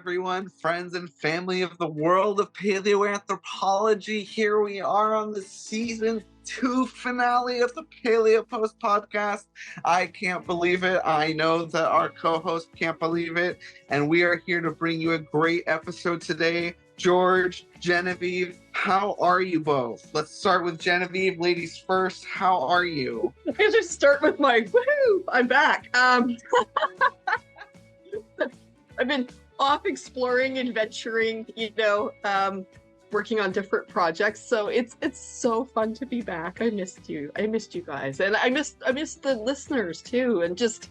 everyone, friends and family of the world of paleoanthropology. Here we are on the season 2 finale of the Paleo Post podcast. I can't believe it. I know that our co-host can't believe it. And we are here to bring you a great episode today. George, Genevieve, how are you both? Let's start with Genevieve. Ladies first, how are you? I just start with my woohoo! I'm back. I've been off exploring, adventuring, working on different projects. So it's so fun to be back. I missed you. I missed you guys, and I missed the listeners too, and just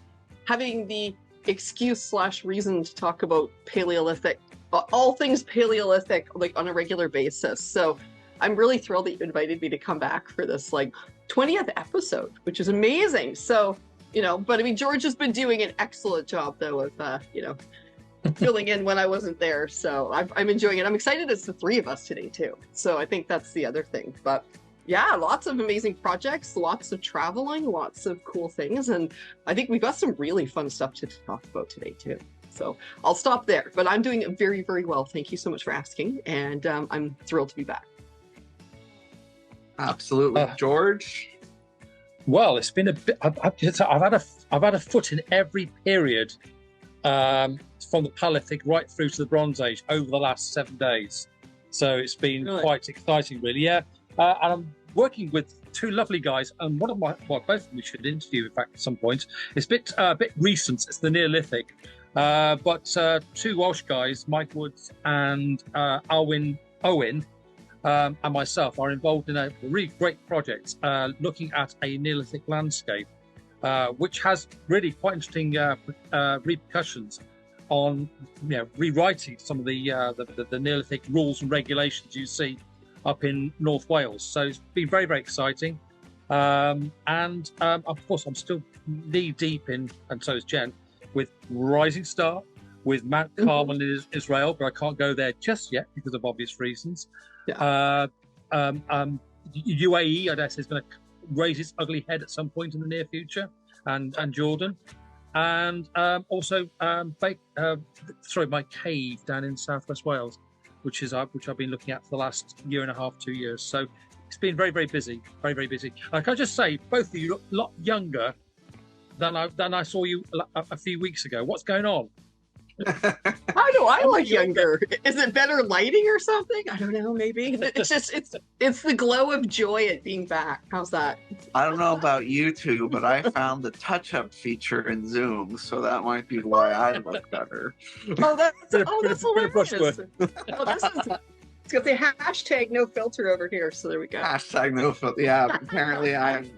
having the excuse/reason to talk about Paleolithic, all things Paleolithic, like on a regular basis. So I'm really thrilled that you invited me to come back for this 20th episode, which is amazing. So, but I mean, George has been doing an excellent job though of, filling in when I wasn't there. So I'm enjoying it. I'm excited it's the three of us today too. So I think that's the other thing. But yeah, lots of amazing projects, lots of traveling, lots of cool things. And I think we've got some really fun stuff to talk about today too. So I'll stop there, but I'm doing very, very well. Thank you so much for asking. And I'm thrilled to be back. Absolutely. George? Well, it's been a bit, I've had a foot in every period from the Paleolithic right through to the Bronze Age over the last 7 days. So it's been quite exciting, really. Yeah. And I'm working with two lovely guys, and both of them we should interview, in fact, at some point. It's a bit recent. It's the Neolithic. But two Welsh guys, Mike Woods and Owen, and myself are involved in a really great project looking at a Neolithic landscape, which has really quite interesting repercussions on rewriting some of the Neolithic rules and regulations you see up in North Wales. So it's been very, very exciting. And of course, I'm still knee deep in, and so is Jen, with Rising Star, with Mount Carmel in Israel, but I can't go there just yet because of obvious reasons. Yeah. UAE, I guess, is going to raise its ugly head at some point in the near future, and Jordan, and also my cave down in Southwest Wales, which I've been looking at for the last year and a half, 2 years. So it's been very, very busy, very, very busy. And can I just say, both of you look a lot younger than I saw you a few weeks ago. What's going on? How do I look younger? Is it better lighting or something? I don't know, maybe. It's just it's the glow of joy at being back. How's that? I don't know about you two, but I found the touch-up feature in Zoom, so that might be why I look better. That's hilarious. It's got the hashtag no filter over here, so there we go. Hashtag no filter. Yeah, apparently I'm,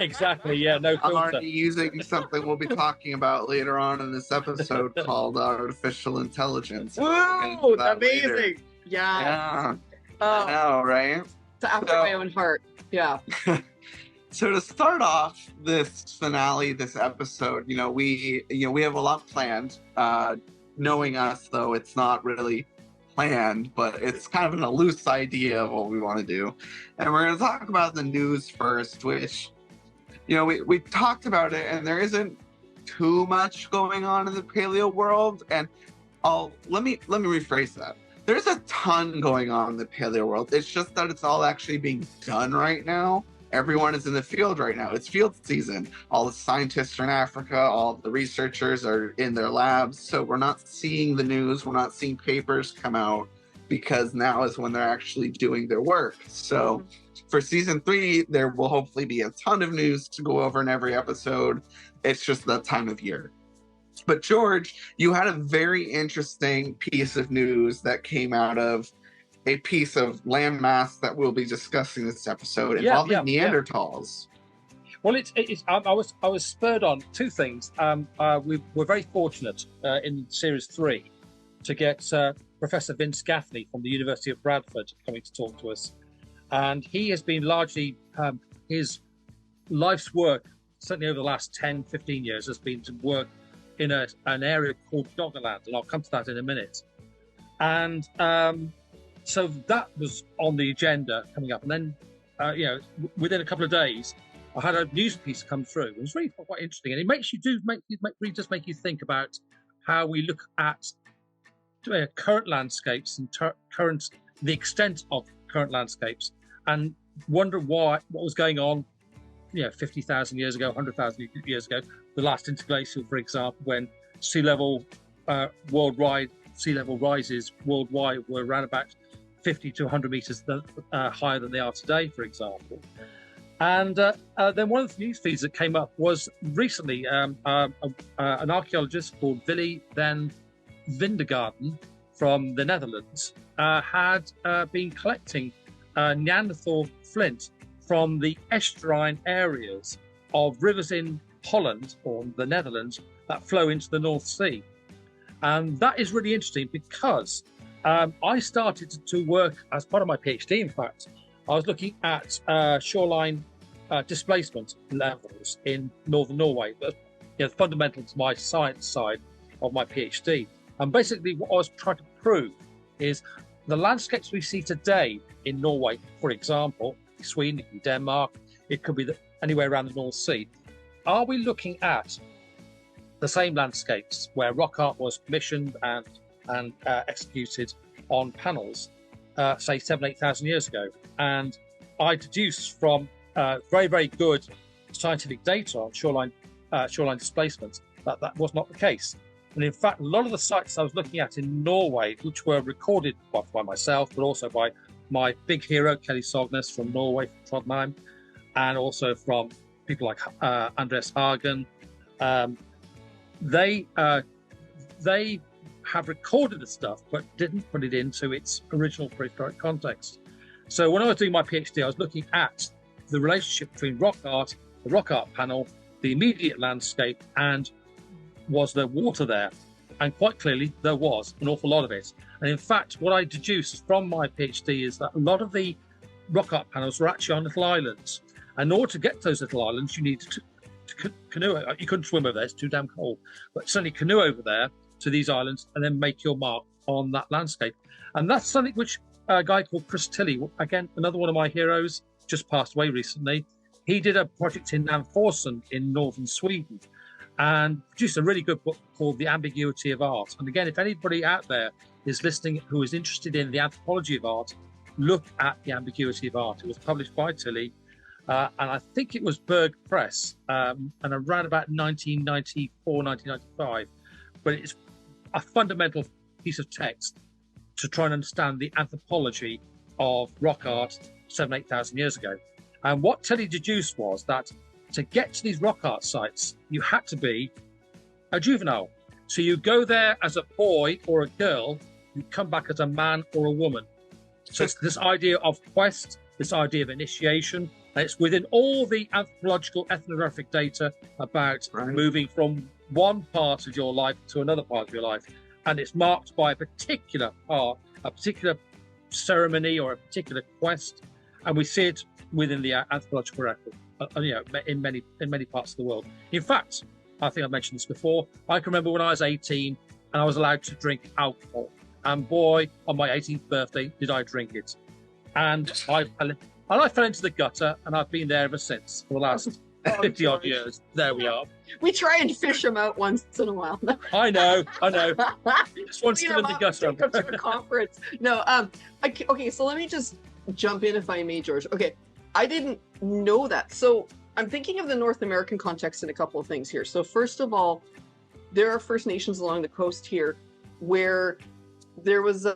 Exactly, yeah, no filter. I'm already using something we'll be talking about later on in this episode called artificial intelligence. Whoa, amazing. Later. Yeah. I know, right? It's after my own heart. Yeah. So to start off this finale, this episode, we have a lot planned. Knowing us, though, it's not really planned, but it's kind of a loose idea of what we want to do. And we're going to talk about the news first, which, we talked about it, and there isn't too much going on in the paleo world. And let me rephrase that. There's a ton going on in the paleo world. It's just that it's all actually being done right now. Everyone is in the field right now. It's field season. All the scientists are in Africa. All the researchers are in their labs. So we're not seeing the news. We're not seeing papers come out because now is when they're actually doing their work. So for season 3, there will hopefully be a ton of news to go over in every episode. It's just that time of year. But George, you had a very interesting piece of news that came out of a piece of landmass that we'll be discussing this episode involving Neanderthals. Well, I was spurred on two things. We were very fortunate in series 3 to get Professor Vince Gaffney from the University of Bradford coming to talk to us, and he has been largely his life's work, certainly over the last 10-15 years, has been to work in an area called Doggerland, and I'll come to that in a minute. And so that was on the agenda coming up. And then, within a couple of days, I had a news piece come through. It was really quite interesting. And it makes you really does make you think about how we look at current landscapes and the extent of current landscapes, and wonder what was going on, 50,000 years ago, 100,000 years ago, the last interglacial, for example, when sea level rises worldwide were around about 50 to 100 meters higher than they are today, for example. And then one of the news feeds that came up was recently an archaeologist called Willy van Vindergarten from the Netherlands had been collecting Neanderthal flint from the estuarine areas of rivers in Holland or the Netherlands that flow into the North Sea. And that is really interesting because I started to work as part of my PhD, in fact. I was looking at shoreline displacement levels in northern Norway, fundamental to my science side of my PhD. And basically what I was trying to prove is the landscapes we see today in Norway, for example, Sweden, it could be Denmark, it could be anywhere around the North Sea. Are we looking at the same landscapes where rock art was commissioned and executed on panels, say 7,000-8,000 years ago? And I deduced from very, very good scientific data on shoreline displacement that was not the case. And in fact, a lot of the sites I was looking at in Norway, which were recorded by myself, but also by my big hero, Kelly Sogness from Norway, from Trondheim, and also from people like Andreas Hagen, they have recorded the stuff, but didn't put it into its original prehistoric context. So when I was doing my PhD, I was looking at the relationship between rock art, the rock art panel, the immediate landscape, and was there water there? And quite clearly, there was an awful lot of it. And in fact, what I deduced from my PhD is that a lot of the rock art panels were actually on little islands. And in order to get to those little islands, you needed to canoe. You couldn't swim over there, it's too damn cold. But certainly canoe over there to these islands and then make your mark on that landscape. And that's something which a guy called Chris Tilley, again, another one of my heroes, just passed away recently. He did a project in Namforsen in northern Sweden and produced a really good book called The Ambiguity of Art. And again, if anybody out there is listening who is interested in the anthropology of art, look at The Ambiguity of Art. It was published by Tilley, and I think it was Berg Press, and around about 1994, 1995. But it's a fundamental piece of text to try and understand the anthropology of rock art 7,000-8,000 years ago. And what Tilley deduced was that to get to these rock art sites, you had to be a juvenile. So you go there as a boy or a girl, you come back as a man or a woman. So it's this idea of quest, this idea of initiation, and it's within all the anthropological ethnographic data about moving from one part of your life to another part of your life. And it's marked by a particular part, a particular ceremony or a particular quest. And we see it within the anthropological record, in many parts of the world. In fact, I think I mentioned this before, I can remember when I was 18 and I was allowed to drink alcohol. And boy, on my 18th birthday, did I drink it. And I fell into the gutter, and I've been there ever since for the last 50 odd years. There we are. We try and fish them out once in a while. I know. Just one still in the gutter. Come to a conference. No, okay, so let me just jump in if I may, George. Okay, I didn't know that. So I'm thinking of the North American context in a couple of things here. So first of all, there are First Nations along the coast here where there was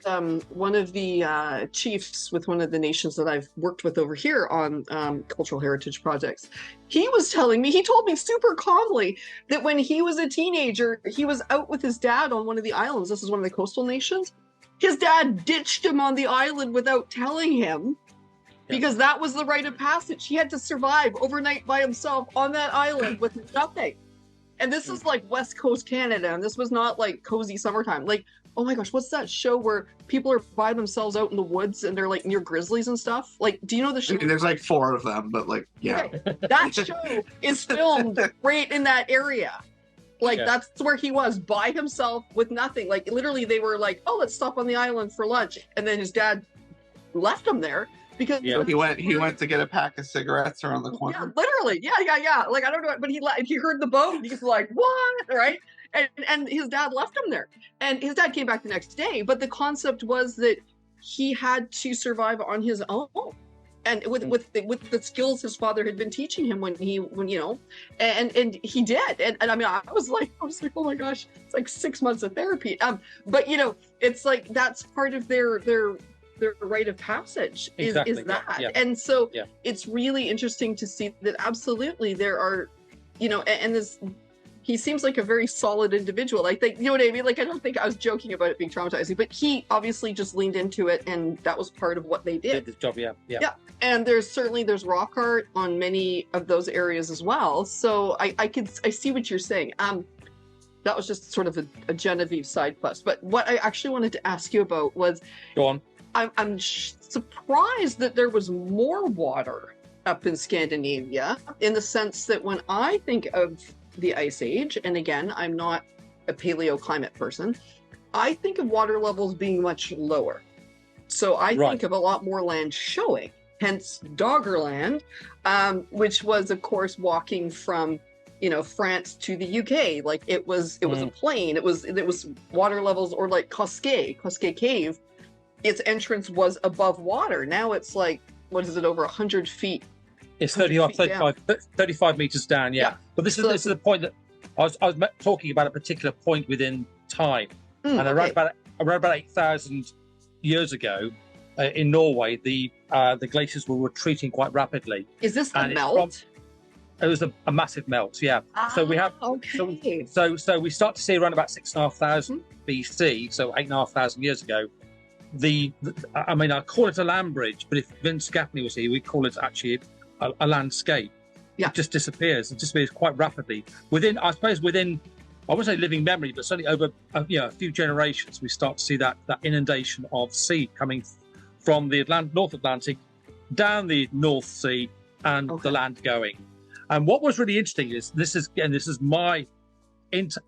one of the chiefs with one of the nations that I've worked with over here on cultural heritage projects. He was telling me, he told me super calmly that when he was a teenager, he was out with his dad on one of the islands. This is one of the coastal nations. His dad ditched him on the island without telling him because that was the rite of passage. He had to survive overnight by himself on that island with nothing. And this is like West Coast Canada, and this was not like cozy summertime. Like, oh my gosh, what's that show where people are by themselves out in the woods and they're like near grizzlies and stuff? Like, do you know the show? I mean, there's like 4 of them, but like, yeah. Okay. That show is filmed right in that area. Like, that's where he was, by himself with nothing. Like, literally, they were like, oh, let's stop on the island for lunch. And then his dad left him there because he went to get a pack of cigarettes around the corner. Yeah, literally. Yeah. Like, I don't know, but he heard the boat. He's like, what? Right? And his dad left him there, and his dad came back the next day. But the concept was that he had to survive on his own, and with the skills his father had been teaching him when and he did. And I mean, I was like, oh my gosh, it's like 6 months of therapy. But it's like that's part of their rite of passage is that. Yeah. And so it's really interesting to see that absolutely there are, and this, he seems like a very solid individual. I think, you know what I mean? Like, I don't think I was joking about it being traumatizing, but he obviously just leaned into it, and that was part of what they did. This job, yeah. And there's rock art on many of those areas as well. So I see what you're saying. That was just sort of a Genevieve side quest. But what I actually wanted to ask you about was, go on. I'm surprised that there was more water up in Scandinavia, in the sense that when I think of the Ice Age, and again, I'm not a paleoclimate person, I think of water levels being much lower. So I think of a lot more land showing, hence Doggerland, which was, of course, walking from France to the UK. Like it was a plain. It was water levels, or like Cosquet Cave. Its entrance was above water. Now it's like, what is it, over 100 feet? It's 35 meters down, yeah. But this is the point that I was talking about, a particular point within time. And around about 8,000 years ago, in Norway, the glaciers were retreating quite rapidly. Is this the melt? It was a massive melt, yeah. So we have so we start to see around about 6,500 BC, so 8,500 years ago. I call it a land bridge, but if Vince Gaffney was here, we'd call it actually a landscape. Yeah. It just disappears. It disappears quite rapidly. Within, I wouldn't say living memory, but certainly over a few generations, we start to see that inundation of sea coming from the North Atlantic down the North Sea and the land going. And what was really interesting is this is my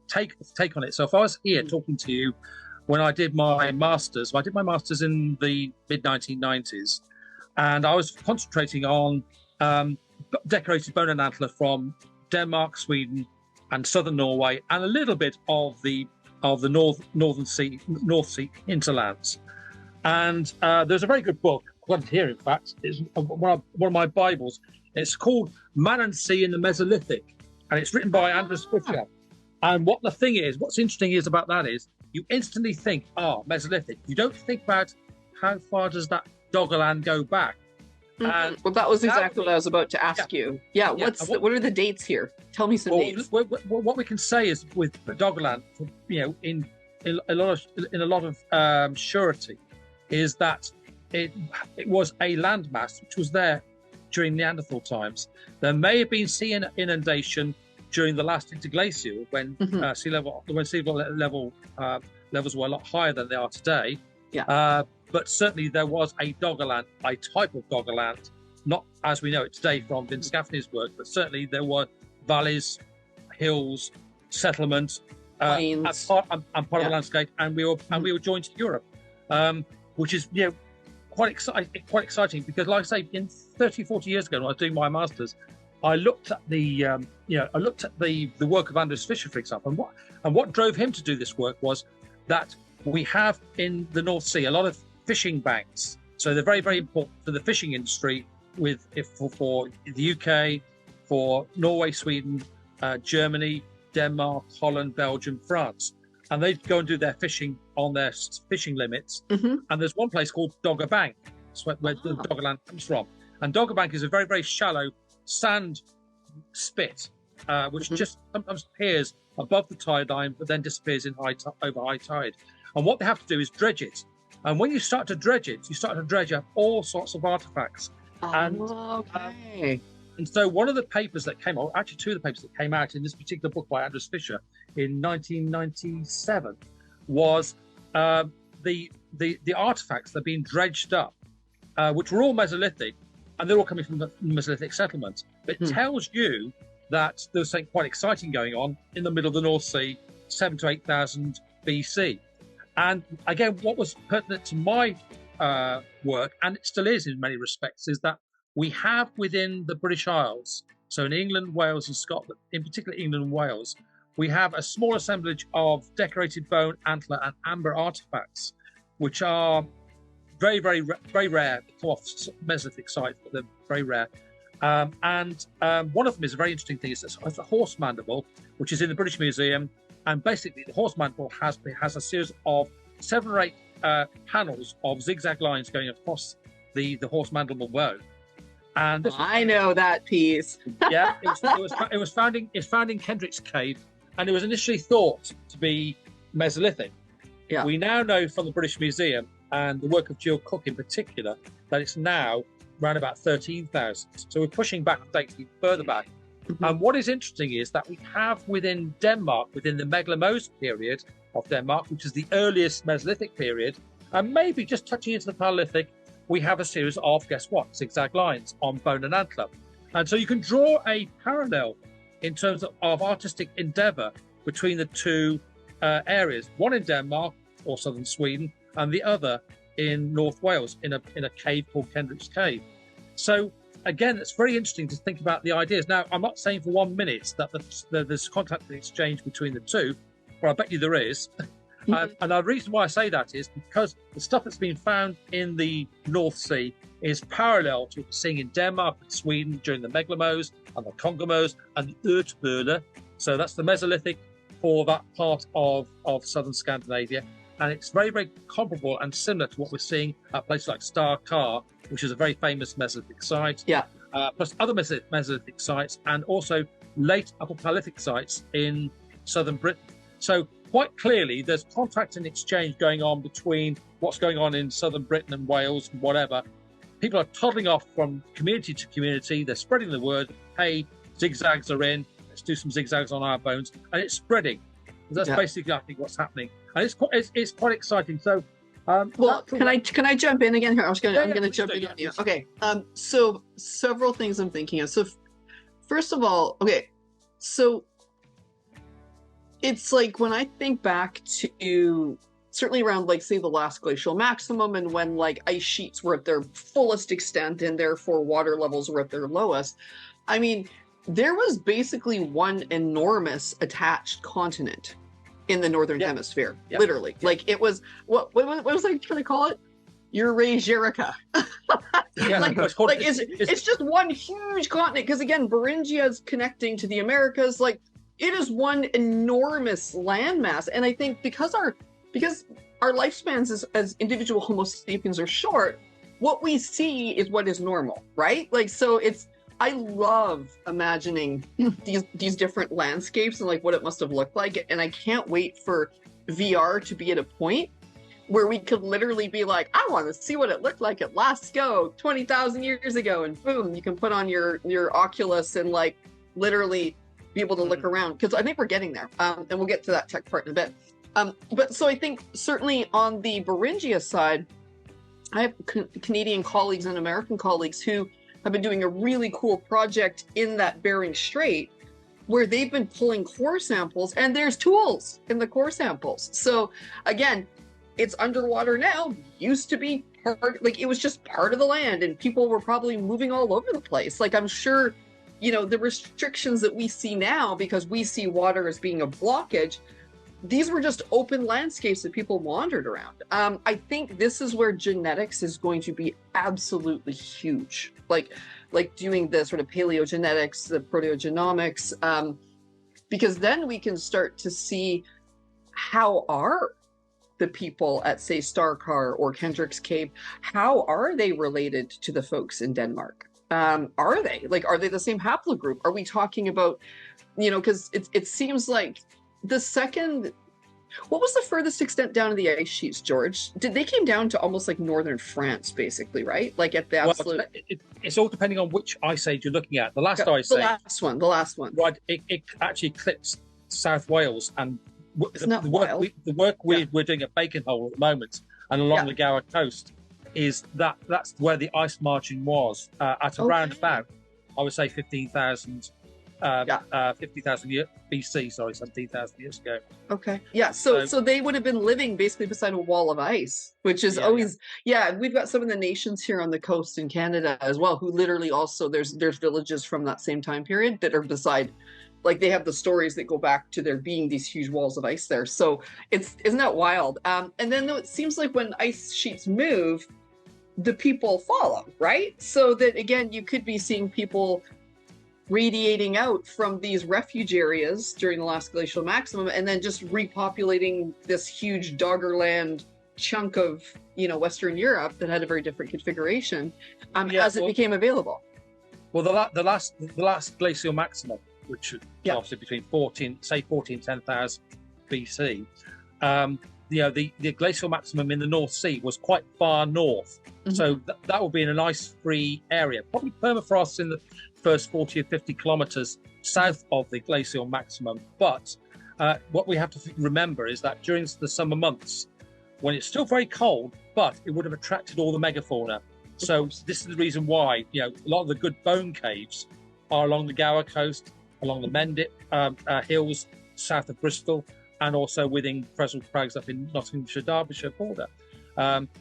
take on it. So if I was here talking to you when I did my masters, in the mid 1990s, and I was concentrating on decorated bone and antler from Denmark, Sweden, and southern Norway, and a little bit of the North Sea hinterlands. And there's a very good book, I've got it here in fact, it's one of my Bibles. It's called Man and Sea in the Mesolithic, and it's written by Anders Fischer. And what's interesting is about that is you instantly think, Mesolithic. You don't think about how far does that Doggerland go back. Well, that was exactly what I was about to ask you. Yeah, what are the dates here? Tell me some dates. What we can say is with Doggerland, in a lot of surety, is that it was a landmass which was there during Neanderthal times. There may have been sea inundation during the last interglacial when sea level levels were a lot higher than they are today. Yeah. But certainly there was a Doggerland, a type of Doggerland, not as we know it today from Vince Gaffney's work, but certainly there were valleys, hills, settlements, and part of the landscape, and we were joined to Europe, which is quite exciting because, like I say, in 30, 40 years ago when I was doing my masters, I looked at the work of Anders Fischer, for example, and what drove him to do this work was that we have in the North Sea a lot of fishing banks. So they're very, very important for the fishing industry for the UK, for Norway, Sweden, Germany, Denmark, Holland, Belgium, France. And they go and do their fishing on their fishing limits. And there's one place called Dogger Bank, where the Doggerland comes from. And Dogger Bank is a very, very shallow sand spit, which just sometimes appears above the tide line, but then disappears over high tide. And what they have to do is dredge it. And when you start to dredge it, you start to dredge up all sorts of artifacts. And so one of the papers that came out, actually two of the papers that came out in this particular book by Anders Fischer in 1997 was the artifacts that have been dredged up, which were all Mesolithic, and they're all coming from the Mesolithic settlements. But it tells you that there's something quite exciting going on in the middle of the North Sea, 7,000 to 8,000 BC. And again, what was pertinent to my work, and it still is in many respects, is that we have within the British Isles, so in England, Wales and Scotland, in particular England and Wales, we have a small assemblage of decorated bone, antler, and amber artifacts, which are very, very, very rare. They come off Mesolithic sites, but they're very rare. And one of them is a very interesting thing. It's a horse mandible, which is in the British Museum. And basically, the horse mandible has a series of 7 or 8 panels of zigzag lines going across the horse mandible bone. And this I know that piece. yeah, it was found in Kendrick's cave, and it was initially thought to be Mesolithic. Yeah. We now know from the British Museum and the work of Jill Cook in particular that it's now around about 13,000. So we're pushing back dates even further back. And what is interesting is that we have within Denmark, within the Megalomose period of Denmark, which is the earliest Mesolithic period, and maybe just touching into the Paleolithic, we have a series of, guess what, zigzag lines on bone and antler. And so you can draw a parallel in terms of artistic endeavour between the two areas, one in Denmark or southern Sweden, and the other in North Wales in a cave called Kendrick's Cave. So again, it's very interesting to think about the ideas. Now, I'm not saying for 1 minute that there's contact exchange between the two, but I bet you there is. And the reason why I say that is because the stuff that's been found in the North Sea is parallel to what we're seeing in Denmark and Sweden during the Megalomose and the Congomose and the Erdböle. So that's the Mesolithic for that part of southern Scandinavia. And it's very, very comparable and similar to what we're seeing at places like Star-Kar, which is a very famous Mesolithic site. Yeah. Plus other Mesolithic sites and also late Upper Paleolithic sites in southern Britain. So quite clearly, there's contact and exchange going on between what's going on in southern Britain and Wales and whatever. People are toddling off from community to community. They're spreading the word. Hey, zigzags are in. Let's do some zigzags on our bones. And it's spreading. That's basically, I think, what's happening. And it's quite exciting. So, well, can I jump in again here? I'm gonna jump in on you. Okay. So several things I'm thinking of. So first of all, okay, so it's like when I think back to certainly around like say the last glacial maximum and when like ice sheets were at their fullest extent and therefore water levels were at their lowest. I mean, there was basically one enormous attached continent in the northern hemisphere, literally. Like it was what was I trying to call it? Eurasierica. It's just one huge continent because again, Beringia is connecting to the Americas. Like it is one enormous landmass, and I think because our lifespans as individual Homo sapiens are short, what we see is what is normal, right? Like so it's. I love imagining these different landscapes and like what it must have looked like. And I can't wait for VR to be at a point where we could literally be like, I want to see what it looked like at Lascaux 20,000 years ago. And boom, you can put on your Oculus and like literally be able to look around. Because I think we're getting there. And we'll get to that tech part in a bit. But so I think certainly on the Beringia side, I have Canadian colleagues and American colleagues who have been doing a really cool project in that Bering Strait where they've been pulling core samples and there's tools in the core samples. So again, it's underwater now, used to be part, like it was just part of the land and people were probably moving all over the place. Like I'm sure, you know, the restrictions that we see now because we see water as being a blockage, these were just open landscapes that people wandered around. I think this is where genetics is going to be absolutely huge. Like doing the sort of paleogenetics, the proteogenomics, because then we can start to see how are the people at say Star-Kar or Kendrick's Cave, how are they related to the folks in Denmark? Are they the same haplogroup? Are we talking about, you know, because it seems like the second, what was the furthest extent down of the ice sheets, George? They came down to almost like northern France, basically, right? Like at the absolute. Well, it's all depending on which ice age you're looking at. The last ice age. The last one. Right, it actually eclipsed South Wales, and the work we're doing at Baconhole at the moment and along the Gower coast is that's where the ice margin was at around about, I would say 15,000. 50,000 years BC, 17,000 years ago. Okay. Yeah. So they would have been living basically beside a wall of ice, which is always, we've got some of the nations here on the coast in Canada as well, who literally also, there's villages from that same time period that are beside like they have the stories that go back to there being these huge walls of ice there. So isn't that wild? And then though it seems like when ice sheets move, the people follow, right? So that again, you could be seeing people radiating out from these refuge areas during the last glacial maximum, and then just repopulating this huge Doggerland chunk of, you know, Western Europe that had a very different configuration as it became available. Well, the last glacial maximum, which lasted between 10,000 BC, you know, the glacial maximum in the North Sea was quite far north. So that will be in an ice-free area, probably permafrost in the first 40 or 50 kilometers south of the glacial maximum. But what we have to remember is that during the summer months, when it's still very cold, but it would have attracted all the megafauna. So this is the reason why, you know, a lot of the good bone caves are along the Gower coast, along the Mendip hills south of Bristol, and also within Fresnel Crags up in Nottinghamshire, Derbyshire border.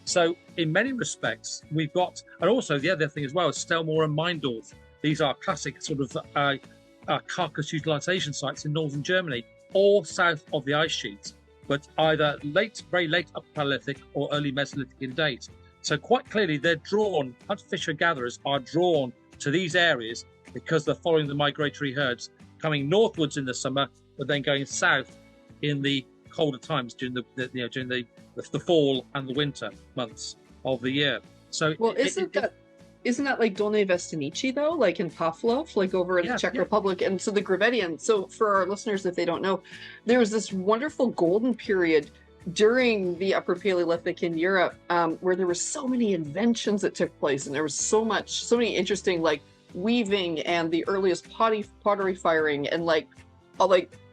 So in many respects, we've got, and also the other thing as well is Stellmore and Meindorf. These are classic sort of carcass utilisation sites in northern Germany, all south of the ice sheet, but either very late Upper Paleolithic or early Mesolithic in date. So quite clearly they're drawn, hunter-fisher-gatherers are drawn to these areas because they're following the migratory herds, coming northwards in the summer, but then going south in the colder times during the fall and the winter months of the year. So well, isn't that like Dolne Vestinici though, like in Pavlov, like over in the Czech Republic? And so the Gravettian, so for our listeners, if they don't know, there was this wonderful golden period during the Upper Paleolithic in Europe, where there were so many inventions that took place, and there was so many interesting like weaving and the earliest pottery firing, and like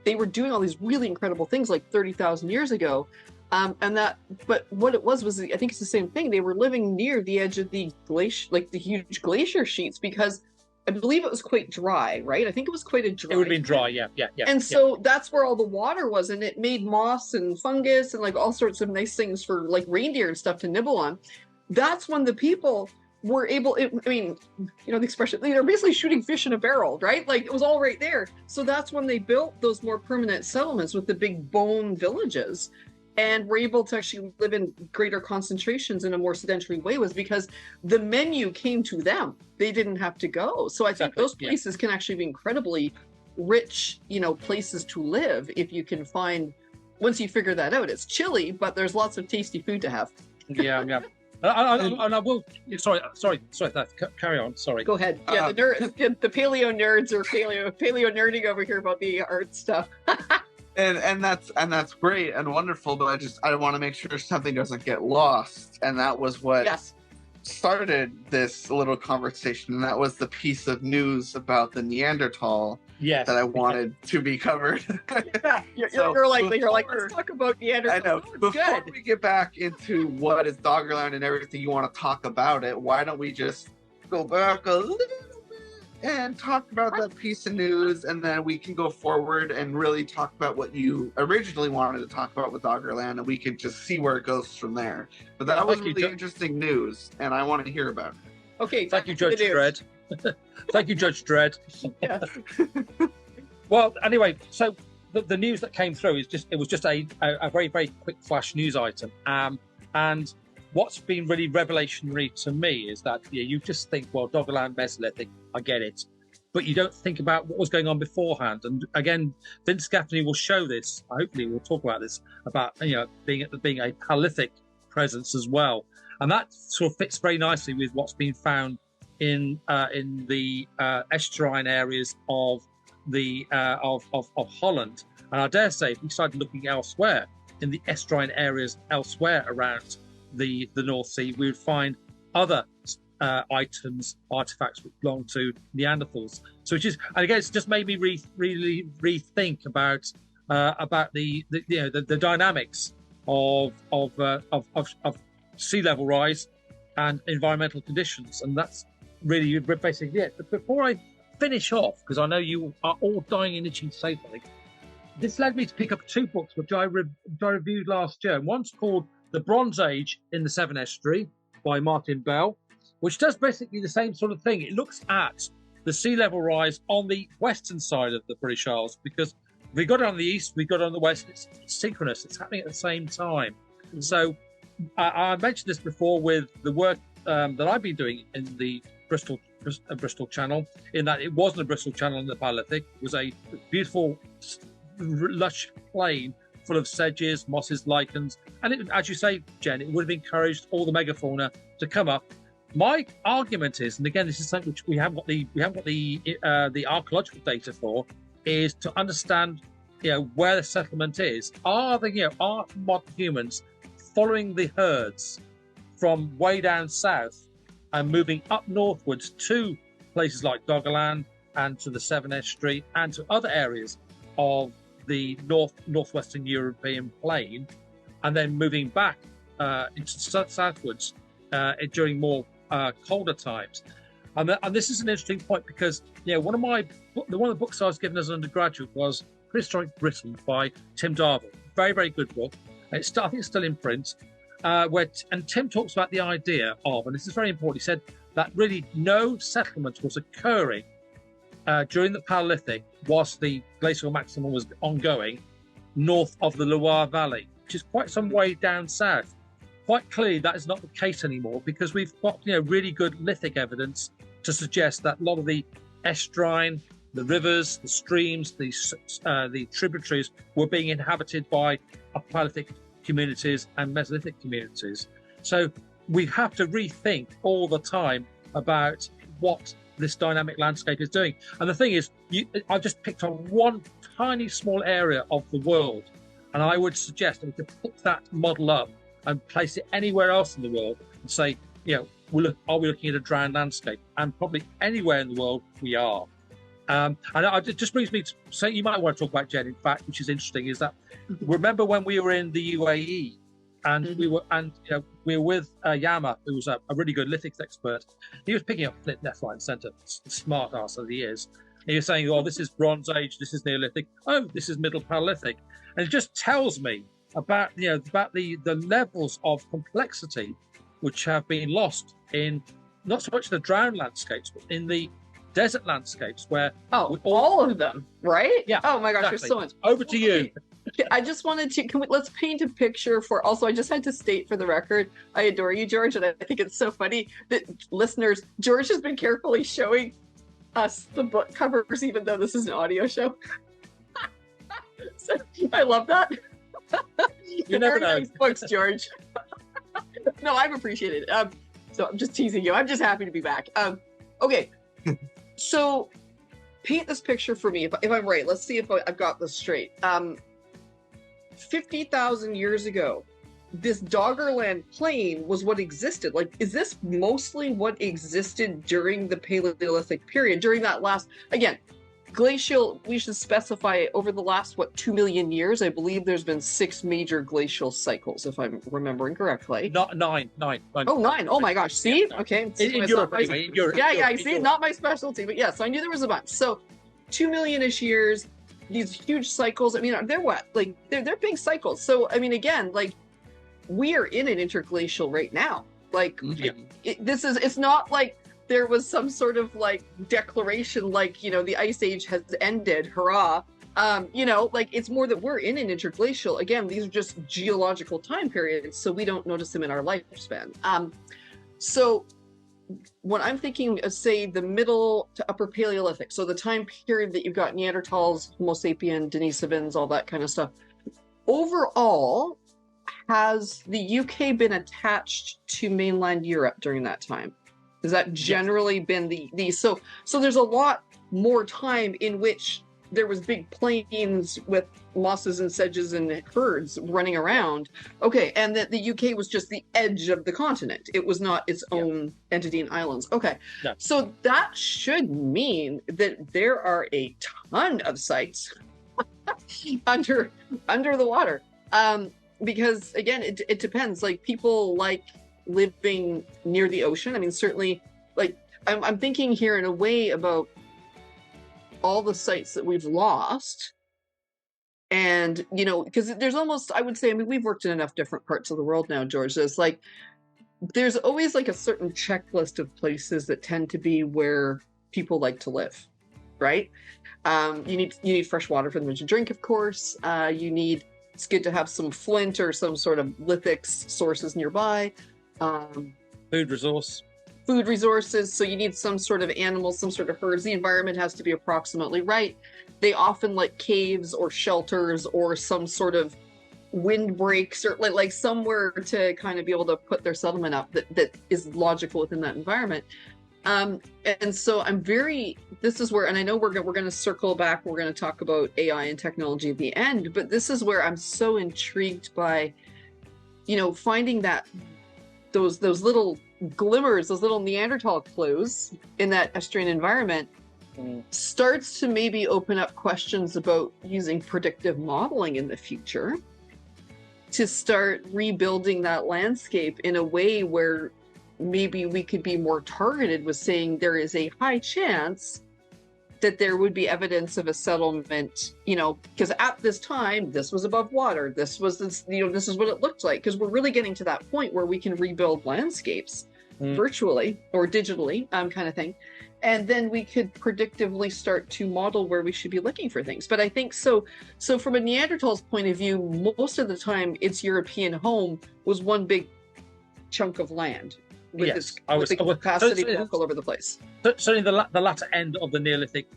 they were doing all these really incredible things like 30,000 years ago. But what it was I think it's the same thing. They were living near the edge of the glacier, like the huge glacier sheets, because I believe it was quite dry, right? I think it was quite a dry. It would have been dry, yeah. And so that's where all the water was, and it made moss and fungus and like all sorts of nice things for like reindeer and stuff to nibble on. That's when the people were able, I mean, you know, the expression, they're basically shooting fish in a barrel, right? Like it was all right there. So that's when they built those more permanent settlements with the big bone villages, and were able to actually live in greater concentrations in a more sedentary way, was because the menu came to them. They didn't have to go. So I think those places can actually be incredibly rich, you know, places to live if you can find, once you figure that out. It's chilly, but there's lots of tasty food to have. Yeah. And I will. Sorry. Carry on. Sorry. Go ahead. Yeah, the paleo nerds are paleo nerding over here about the art stuff. And that's great and wonderful, but I want to make sure something doesn't get lost, and that was what started this little conversation, and that was the piece of news about the Neanderthal that I wanted to be covered. You're like let's talk about Neanderthal. I know. Before we get back into what is Doggerland and everything you want to talk about it, why don't we just go back a little bit and talk about that piece of news, and then we can go forward and really talk about what you originally wanted to talk about with Doggerland, and we can just see where it goes from there. But that was really interesting news, and I want to hear about it. Okay, thank you, Judge Dredd. Thank you, Judge Dredd. Yes. Well, anyway, so the news that came through it was just a very, very quick flash news item, and what's been really revelationary to me is that you just think, well, Doggerland, Mesolithic, I get it, but you don't think about what was going on beforehand. And again, Vince Gaffney will show this. Hopefully, we'll talk about this, about being a Paleolithic presence as well, and that sort of fits very nicely with what's been found in the estuarine areas of Holland. And I dare say, if we started looking elsewhere in the estuarine areas elsewhere around the North Sea, we would find other items, artifacts which belong to Neanderthals. So and again, it's just made me really rethink about the dynamics of sea level rise and environmental conditions, and that's really basically it. But before I finish off, because I know you are all dying and itching to say something, this led me to pick up two books which I reviewed last year. One's called The Bronze Age in the Severn Estuary by Martin Bell, which does basically the same sort of thing. It looks at the sea level rise on the western side of the British Isles, because we got it on the east, we got it on the west. It's synchronous. It's happening at the same time. So I mentioned this before with the work that I've been doing in the Bristol Channel, in that it wasn't a Bristol Channel in the Paleolithic. It was a beautiful, lush plain full of sedges, mosses, lichens, and it, as you say, Jen, it would have encouraged all the megafauna to come up. My argument is, and again, this is something which we haven't got the archaeological data for, is to understand, where the settlement is. Are modern humans following the herds from way down south and moving up northwards to places like Doggerland and to the Severn Estuary and to other areas of the northwestern European plain, and then moving back into southwards during more colder times? And this is an interesting point, because one of the books I was given as an undergraduate was Prehistoric Britain by Tim Darvill. Very, very good book. I think it's still in print. And Tim talks about the idea of, and this is very important, he said that really no settlement was occurring during the Paleolithic whilst the glacial maximum was ongoing north of the Loire Valley, which is quite some way down south. Quite clearly that is not the case anymore, because we've got really good lithic evidence to suggest that a lot of the estuarine, the rivers, the streams, the tributaries were being inhabited by Paleolithic communities and Mesolithic communities. So we have to rethink all the time about what this dynamic landscape is doing. And the thing is, I've just picked on one tiny small area of the world, and I would suggest that we could pick that model up and place it anywhere else in the world and say, are we looking at a drowned landscape? And probably anywhere in the world we are. And it just brings me to say, you might want to talk about, Jen, in fact, which is interesting, is that remember when we were in the UAE and we were with Yama, who was a really good lithics expert. He was picking up flint left, right, and centre, smart ass that he is. He was saying, this is Bronze Age, this is Neolithic, this is Middle Paleolithic. And it just tells me about the levels of complexity which have been lost in not so much the drowned landscapes, but in the desert landscapes where all of them, right? Yeah. Oh my gosh, exactly. There's so much. Over to you. I just wanted to let's paint a picture for. Also, I just had to state for the record, I adore you, George, and I think it's so funny that listeners, George has been carefully showing us the book covers, even though this is an audio show. So I love that. You never know. Nice books, George. No, I've appreciated it. So I'm just teasing you. I'm just happy to be back. Okay. So paint this picture for me, if I'm right. Let's see if I've got this straight. 50,000 years ago, this Doggerland plain was what existed. Like, is this mostly what existed during the Paleolithic period? During that last, again, glacial, we should specify over the last, 2 million years, I believe there's been 6 major glacial cycles, if I'm remembering correctly. Not nine. Oh, 9. Oh my gosh. See? Yeah. Okay. In Europe, anyway. In Europe. Yeah, I see. Not my specialty, but yes, I knew there was a bunch. So 2 million-ish years, these huge cycles. I mean, they're what? Like, they're big cycles. So, I mean, again, like, we are in an interglacial right now. Like, it's not like there was some sort of like declaration, like, the ice age has ended, hurrah. Like, it's more that we're in an interglacial. Again, these are just geological time periods, so we don't notice them in our lifespan. So when I'm thinking of, say, the middle to upper Paleolithic, so the time period that you've got Neanderthals, Homo sapien, Denisovans, all that kind of stuff, overall, has the UK been attached to mainland Europe during that time? Has that generally been the so there's a lot more time in which there was big plains with mosses and sedges and herds running around. Okay, and that the UK was just the edge of the continent. It was not its own entity in islands. Okay, so that should mean that there are a ton of sites under the water. Because again, it depends. Like, people like living near the ocean. I mean, certainly, like, I'm thinking here in a way about all the sites that we've lost. And, because there's almost, I would say, I mean, we've worked in enough different parts of the world now, George, there's always like a certain checklist of places that tend to be where people like to live, right? You need fresh water for them to drink, of course. It's good to have some flint or some sort of lithic sources nearby. Food resources. So you need some sort of animals, some sort of herds. The environment has to be approximately right. They often like caves or shelters or some sort of windbreaks or like somewhere to kind of be able to put their settlement up that is logical within that environment. And so this is where, and I know we're going to circle back. We're going to talk about AI and technology at the end, but this is where I'm so intrigued by, finding that those little glimmers, those little Neanderthal clues in that estuarine environment starts to maybe open up questions about using predictive modeling in the future to start rebuilding that landscape in a way where maybe we could be more targeted with saying there is a high chance that there would be evidence of a settlement, because at this time, this was above water. This is what it looked like. Because we're really getting to that point where we can rebuild landscapes virtually or digitally, kind of thing. And then we could predictively start to model where we should be looking for things. But I think so from a Neanderthal's point of view, most of the time its European home was one big chunk of land. With the capacity to walk all over the place. So in the latter end of the Neolithic,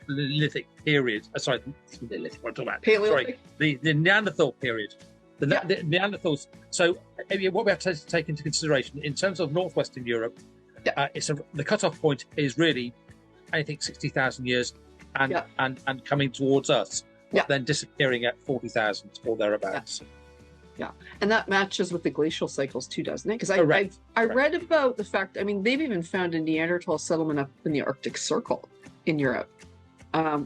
Lithic period. Sorry, Neolithic. What I'm talking about? Paleolithic. Sorry, the Neanderthal period. The Neanderthals. So what we have to take into consideration in terms of northwestern Europe, the cutoff point is really anything 60,000 years, and coming towards us, then disappearing at 40,000 or thereabouts. Yeah, and that matches with the glacial cycles too, doesn't it? Because I read about the fact, they've even found a Neanderthal settlement up in the Arctic Circle in Europe,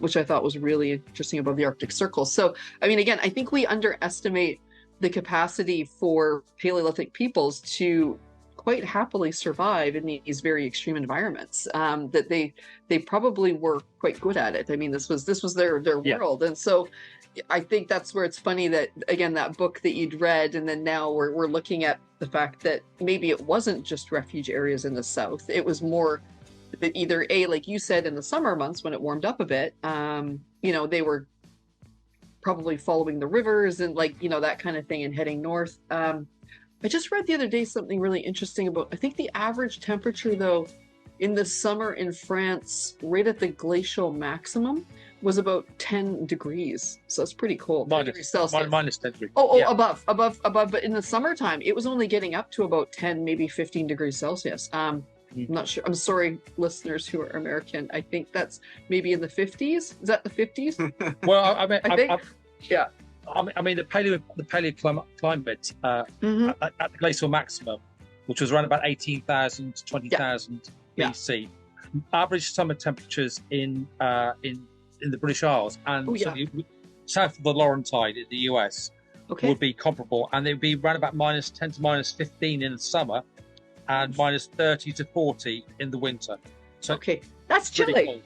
which I thought was really interesting about the Arctic Circle. So, again, I think we underestimate the capacity for Paleolithic peoples to quite happily survive in these very extreme environments, that they probably were quite good at it. This was their world. And so I think that's where it's funny that, again, that book that you'd read, and then now we're looking at the fact that maybe it wasn't just refuge areas in the south. It was more that either like you said, in the summer months when it warmed up a bit, they were probably following the rivers and that kind of thing and heading north. I just read the other day something really interesting about, I think the average temperature though in the summer in France, right at the glacial maximum, was about 10 degrees. So that's pretty cold. Minus 10 degrees. Above. But in the summertime, it was only getting up to about 10, maybe 15 degrees Celsius. I'm not sure. I'm sorry, listeners who are American. I think that's maybe in the 50s. Is that the 50s? Well, I think. The paleo climate at the glacial maximum, which was around about 18,000 to 20,000 BC, average summer temperatures in the British Isles and south of the Laurentide in the US would be comparable, and they would be around about minus 10 to minus 15 in the summer and minus 30 to 40 in the winter. So that's chilly.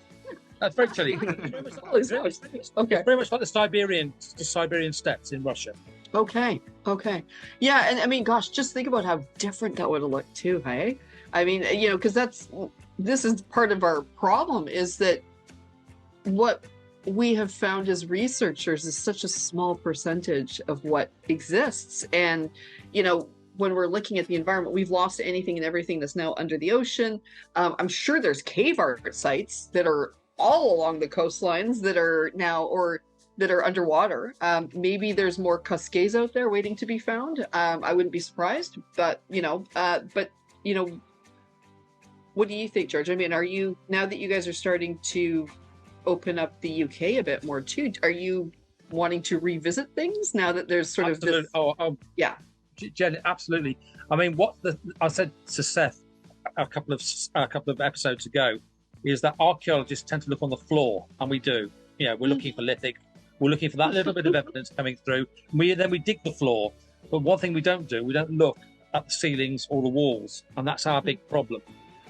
That's very chilly. It's very much like the Siberian steppes in Russia. Okay. Yeah, and gosh, just think about how different that would have looked too, hey? Because this is part of our problem, is that what we have found as researchers is such a small percentage of what exists. And, when we're looking at the environment, we've lost anything and everything that's now under the ocean. I'm sure there's cave art sites that are all along the coastlines that are now, or that are underwater. Maybe there's more cascades out there waiting to be found. I wouldn't be surprised, but, what do you think, George? Are you, now that you guys are starting to open up the UK a bit more too, are you wanting to revisit things now that there's sort of this... Jen, absolutely. I said to Seth a couple of episodes ago is that archaeologists tend to look on the floor, and we do. We're looking for lithic, we're looking for that little bit of evidence coming through. Then we dig the floor, but one thing we don't do, we don't look at the ceilings or the walls, and that's our big problem.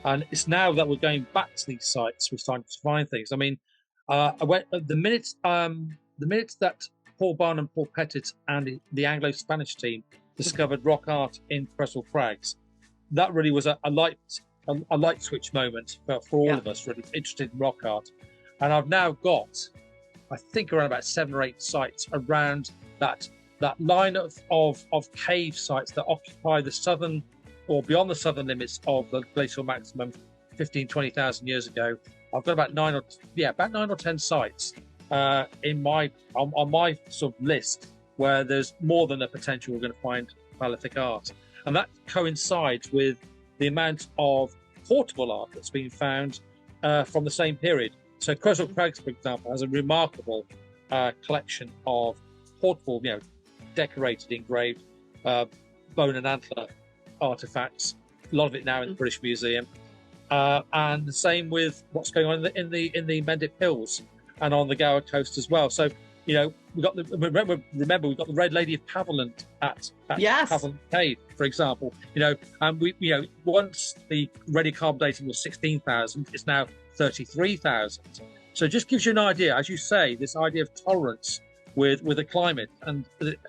And it's now that we're going back to these sites, we're starting to find things. The minute that Paul Barnum, Paul Pettit, and the Anglo-Spanish team discovered rock art in Cresswell Crags, that really was a light a light switch moment for all of us really interested in rock art. And I've now got, I think, around about 7 or 8 sites around that line of cave sites that occupy the southern or beyond the southern limits of the glacial maximum 20,000 years ago. I've got about 9 or 10 sites on my sort of list where there's more than a potential we're going to find Paleolithic art. And that coincides with the amount of portable art that's been found from the same period. So Prehistoric Crags, for example, has a remarkable collection of portable, decorated, engraved bone and antler artifacts. A lot of it now in the British Museum, and the same with what's going on in the Mendip Hills and on the Gower Coast as well. So we got remember we've got the Red Lady of Paviland at Paviland Cave, for example. And we once the ready carbon dating was 16,000, it's now 33,000. So it just gives you an idea, as you say, this idea of tolerance with the climate. And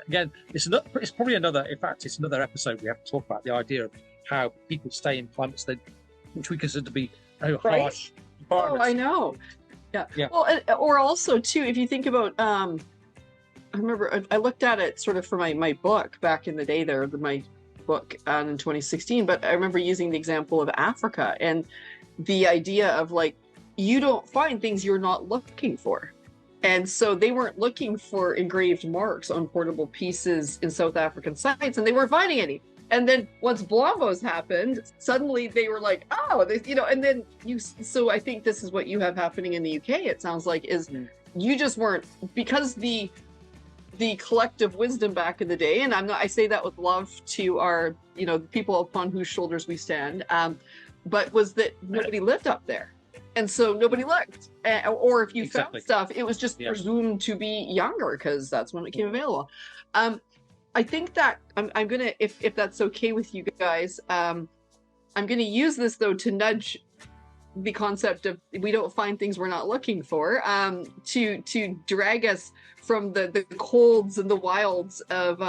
again, it's probably another episode we have to talk about the idea of how people stay in climates which we consider to be very harsh environments. Oh, I know. Yeah. Well, or also too, if you think about, I remember I looked at it sort of for my book back in the day there, my book in 2016, but I remember using the example of Africa and the idea of like, you don't find things you're not looking for. And so they weren't looking for engraved marks on portable pieces in South African sites, and they weren't finding any. And then once Blombos happened, suddenly they were like, oh, and then so I think this is what you have happening in the UK, it sounds like, is you just weren't, because the collective wisdom back in the day, and I say that with love to our, the people upon whose shoulders we stand, but was that nobody lived up there. And so nobody looked, or if you found stuff, it was just presumed to be younger because that's when it became available. I think that I'm gonna, if that's okay with you guys, I'm gonna use this though to nudge the concept of we don't find things we're not looking for, to drag us from the colds and the wilds of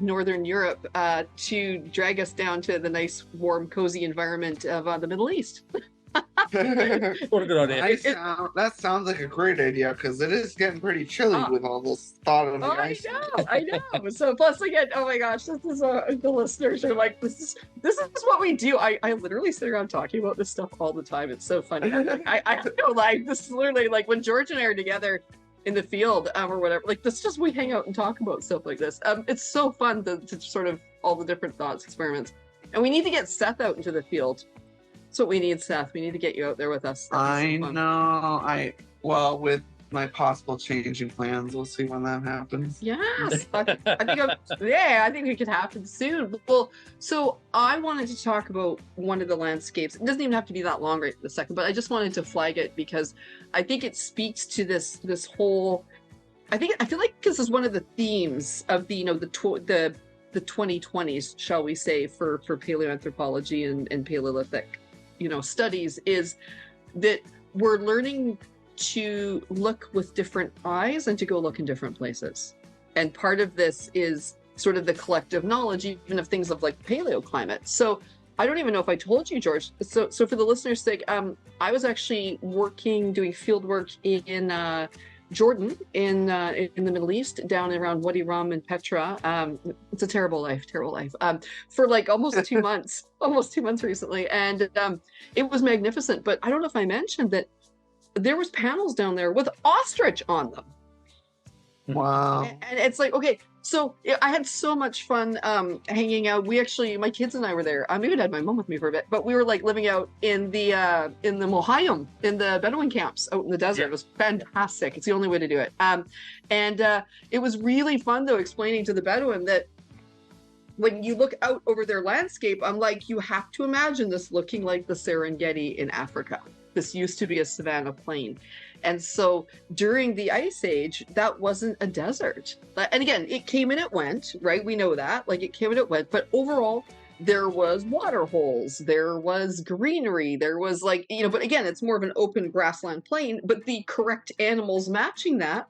Northern Europe, to drag us down to the nice, warm, cozy environment of the Middle East. What a good idea. That sounds like a great idea because it is getting pretty chilly with all this thought of the ice. I know. So plus again, oh my gosh, this is the listeners are like, this is what we do. I literally sit around talking about this stuff all the time. It's so funny. I feel like this is literally like when George and I are together in the field or whatever. Like this, just we hang out and talk about stuff like this. It's so fun to sort of all the different thoughts, experiments, and we need to get Seth out into the field. That's what we need, Seth. We need to get you out there with us. I know. Well, with my possible changing plans, we'll see when that happens. Yes, I think it could happen soon. Well, so I wanted to talk about one of the landscapes. It doesn't even have to be that long right in a second, but I just wanted to flag it because I think it speaks to this whole. I feel like this is one of the themes of the 2020s, shall we say, for paleoanthropology and Paleolithic studies, is that we're learning to look with different eyes and to go look in different places. And part of this is sort of the collective knowledge, even of things of like paleoclimate. So I don't even know if I told you, George. So for the listeners' sake, I was actually doing field work in Jordan, in the Middle East, down around Wadi Rum and Petra. It's a terrible life, for like almost 2 months, recently. And it was magnificent. But I don't know if I mentioned that there was panels down there with ostrich on them. Wow. And it's like, okay, so I had so much fun hanging out. My kids and I were there. I even had my mom with me for a bit, but we were like living out in the Mohayim, in the Bedouin camps out in the desert. It was fantastic. It's the only way to do it. And it was really fun though, explaining to the Bedouin that when you look out over their landscape, I'm like, you have to imagine this looking like the Serengeti in Africa. This used to be a savanna plain. And so during the Ice Age, that wasn't a desert. And again, it came and it went, right? We know that, like it came and it went, but overall there was water holes, there was greenery, there was like, but again, it's more of an open grassland plain, but the correct animals matching that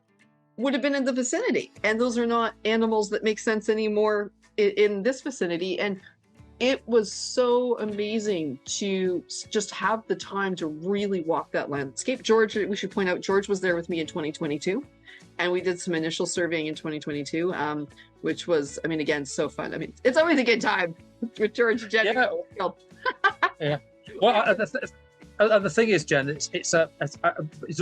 would have been in the vicinity. And those are not animals that make sense anymore in this vicinity. And it was so amazing to just have the time to really walk that landscape. George, we should point out, George was there with me in 2022, and we did some initial surveying in 2022, which was, I mean, again, so fun. I mean, it's always a good time with George and Jen. Yeah. Yeah. Well, the thing is, Jen, it's not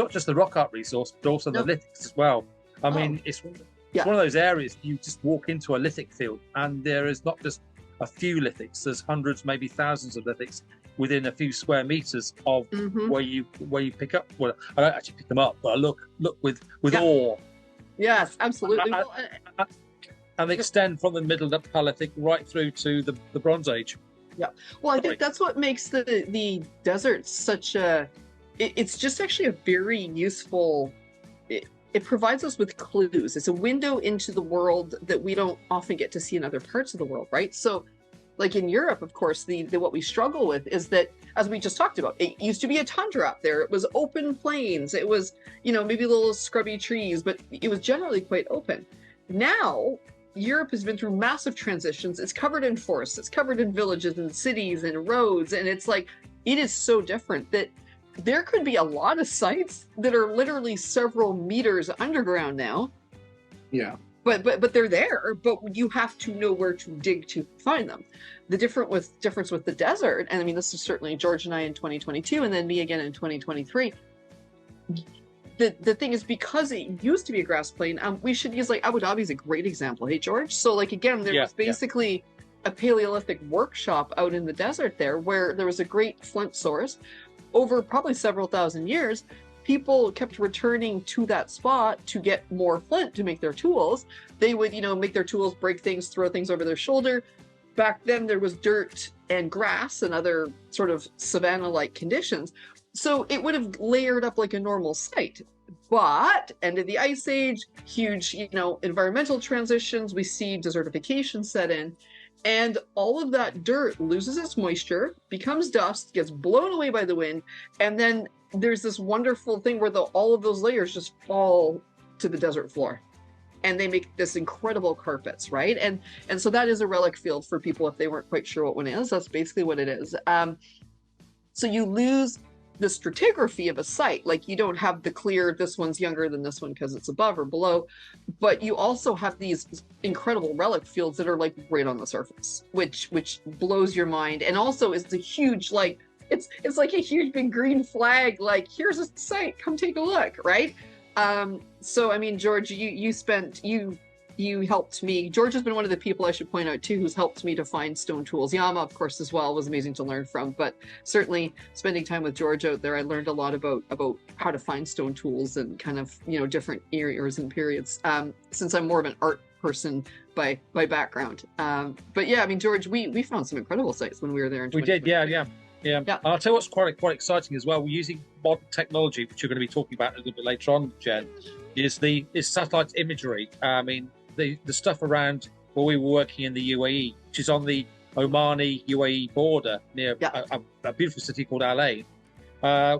just the rock art resource, but also the lithics as well. I mean, it's one of those areas you just walk into a lithic field, and there is not just a few lithics. There's hundreds, maybe thousands of lithics within a few square meters of where you pick up. Well, I don't actually pick them up, but I look with awe. Yes, absolutely. And they extend from the middle of the Paleolithic right through to the Bronze Age. Yeah, well, I think that's what makes the desert such a. It's just actually a very useful. It provides us with clues. It's a window into the world that we don't often get to see in other parts of the world, right? So, like in Europe, of course, the what we struggle with is that, as we just talked about, it used to be a tundra up there. It was open plains. It was, maybe little scrubby trees, but it was generally quite open. Now, Europe has been through massive transitions. It's covered in forests. It's covered in villages and cities and roads. And it's like, it is so different that there could be a lot of sites that are literally several meters underground now. Yeah. But they're there, but you have to know where to dig to find them. The difference with the desert, and I mean, this is certainly George and I in 2022, and then me again in 2023. The thing is, because it used to be a grass plain, we should use, like, Abu Dhabi is a great example. Hey, George? So, like, again, there was basically a Paleolithic workshop out in the desert there, where there was a great flint source. Over probably several thousand years, people kept returning to that spot to get more flint to make their tools. They would, make their tools, break things, throw things over their shoulder. Back then, there was dirt and grass and other sort of savanna-like conditions. So it would have layered up like a normal site. But end of the Ice Age, huge, environmental transitions, we see desertification set in. And all of that dirt loses its moisture, becomes dust, gets blown away by the wind, and then there's this wonderful thing where all of those layers just fall to the desert floor. And they make this incredible carpets, right? And so that is a relic field for people if they weren't quite sure what one is. That's basically what it is. So you lose the stratigraphy of a site. Like, you don't have the clear, this one's younger than this one because it's above or below, but you also have these incredible relic fields that are like right on the surface, which blows your mind. And also is the huge, like, it's like a huge big green flag, like, here's a site, come take a look, right? So I mean, George, you helped me. George has been one of the people, I should point out too, who's helped me to find stone tools. Yama, of course, as well, was amazing to learn from. But certainly spending time with George out there, I learned a lot about how to find stone tools and kind of, different eras and periods, since I'm more of an art person by background. But yeah, I mean, George, we found some incredible sites when we were there in 2020. We did, yeah. And I'll tell you what's quite exciting as well. We're using modern technology, which you're going to be talking about a little bit later on, Jen, is satellite imagery. I mean, the stuff around where we were working in the UAE, which is on the Omani UAE border near a beautiful city called Al Ain.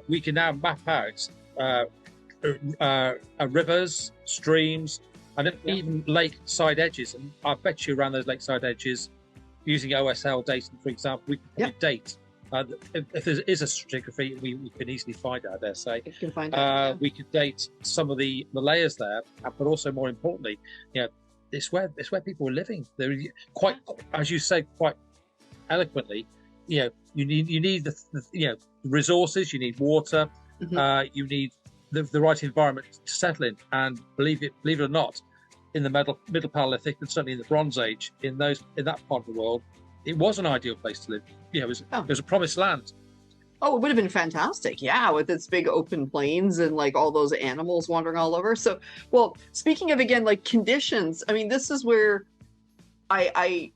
We can now map out rivers, streams, and even lakeside edges. And I bet you around those lakeside edges, using OSL data, for example, we can probably date. If there is a stratigraphy, we can easily find it, I dare say. We could date some of the layers there, but also more importantly, it's where people are living. They're quite, as you said, quite eloquently. You need the resources. You need water. You need the right environment to settle in. And believe it or not, in the middle Paleolithic and certainly in the Bronze Age, in that part of the world, it was an ideal place to live. It was a promised land. Oh, it would have been fantastic. Yeah, with its big open plains and like all those animals wandering all over. So, well, speaking of, again, like conditions, I mean, this is where I'm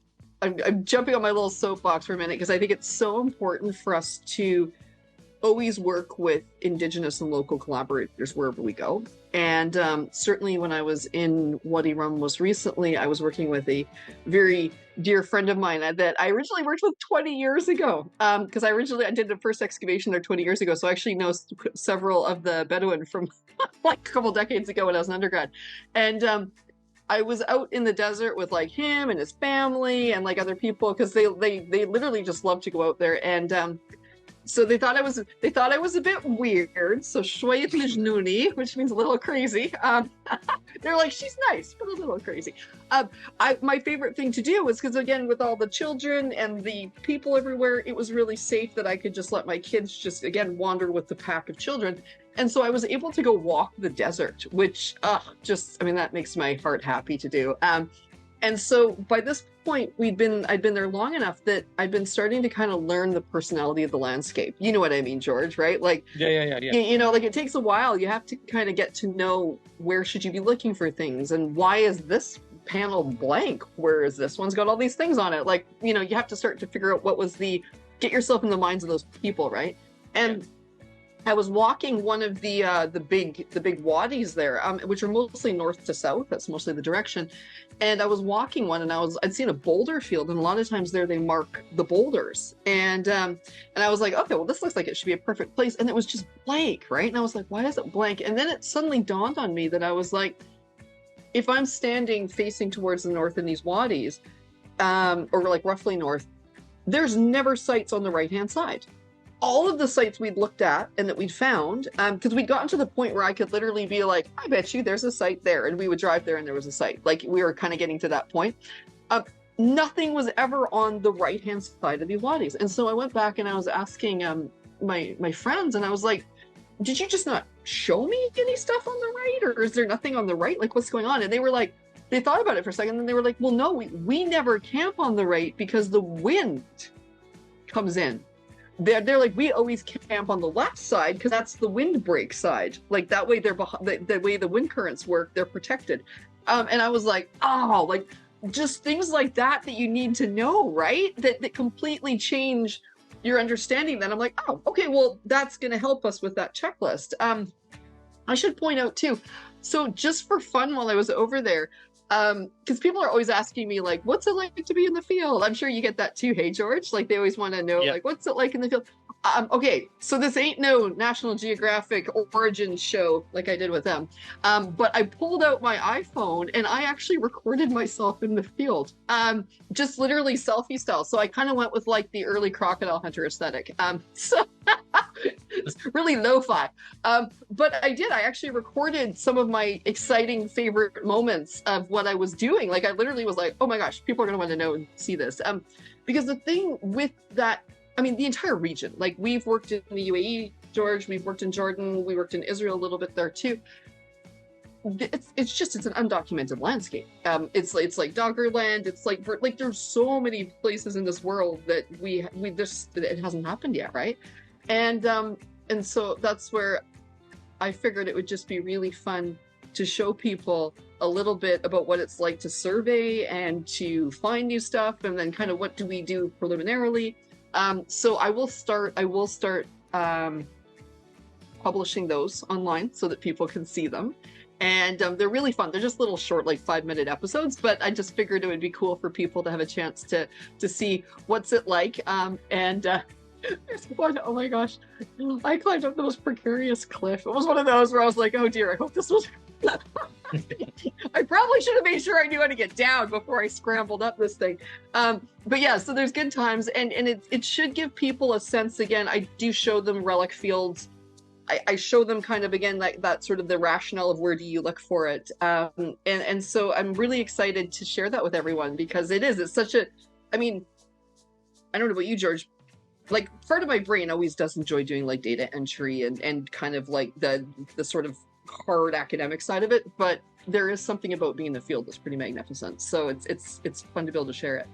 jumping on my little soapbox for a minute, because I think it's so important for us to always work with Indigenous and local collaborators wherever we go. And certainly when I was in Wadi Rum most recently, I was working with a very dear friend of mine that I originally worked with 20 years ago. Because I did the first excavation there 20 years ago. So I actually know several of the Bedouin from like a couple decades ago when I was an undergrad. And I was out in the desert with like him and his family and like other people because they literally just love to go out there. And so they thought I was a bit weird. So shwayet majnuni, which means a little crazy. They're like, she's nice, but a little crazy. My favorite thing to do was because, again, with all the children and the people everywhere, it was really safe that I could just let my kids just, again, wander with the pack of children. And so I was able to go walk the desert, which that makes my heart happy to do. And so by this point, I'd been there long enough that I'd been starting to kind of learn the personality of the landscape. You know what I mean, George, right? Like, yeah. You know, like it takes a while. You have to kind of get to know where should you be looking for things and why is this panel blank? Whereas this one's got all these things on it. Like, you know, you have to start to figure out get yourself in the minds of those people, right? And I was walking one of the big wadis there, which are mostly north to south. That's mostly the direction. And I was walking one, and I'd seen a boulder field, and a lot of times there they mark the boulders. And I was like, okay, well, this looks like it should be a perfect place. And it was just blank, right? And I was like, why is it blank? And then it suddenly dawned on me that I was like, if I'm standing facing towards the north in these wadis, or like roughly north, there's never sites on the right-hand side. All of the sites we'd looked at and that we'd found, because we'd gotten to the point where I could literally be like, I bet you there's a site there. And we would drive there and there was a site. Like we were kind of getting to that point. Nothing was ever on the right-hand side of these wadis. And so I went back and I was asking my friends, and I was like, did you just not show me any stuff on the right? Or is there nothing on the right? Like, what's going on? And they were like, they thought about it for a second, and they were like, well, no, we never camp on the right because the wind comes in. They're like, we always camp on the left side because that's the windbreak side. Like that way they're the way the wind currents work, they're protected. And I was like, oh, like just things like that you need to know, right? That completely change your understanding. Then I'm like, oh, okay, well, that's going to help us with that checklist. I should point out too, so just for fun while I was over there, because people are always asking me like, what's it like to be in the field? I'm sure you get that too. Hey, George, like they always want to know, like, what's it like in the field? Okay, so this ain't no National Geographic origin show like I did with them. But I pulled out my iPhone and I actually recorded myself in the field, just literally selfie style. So I kind of went with like the early crocodile hunter aesthetic. So it's really lo-fi. But I actually recorded some of my exciting favorite moments of what I was doing. Like I literally was like, oh my gosh, people are going to want to know and see this. Because the thing with that, I mean, the entire region, like we've worked in the UAE, George, we've worked in Jordan, we worked in Israel a little bit there too. It's an undocumented landscape. It's like Doggerland. It's like there's so many places in this world that it hasn't happened yet, right? And so that's where I figured it would just be really fun to show people a little bit about what it's like to survey and to find new stuff, and then kind of what do we do preliminarily. So I will start publishing those online so that people can see them. And they're really fun. They're just little short, like 5-minute episodes, but I just figured it would be cool for people to have a chance to see what's it like. There's one, oh my gosh, I climbed up the most precarious cliff. It was one of those where I was like, oh dear, I hope this was... I probably should have made sure I knew how to get down before I scrambled up this thing. But yeah, so there's good times, and it should give people a sense. Again, I do show them relic fields. I show them kind of, again, like that sort of the rationale of where do you look for it. And so I'm really excited to share that with everyone, because it's such a, I mean, I don't know about you, George, like part of my brain always does enjoy doing like data entry and kind of like the sort of hard academic side of it, but there is something about being in the field that's pretty magnificent. So it's fun to be able to share it.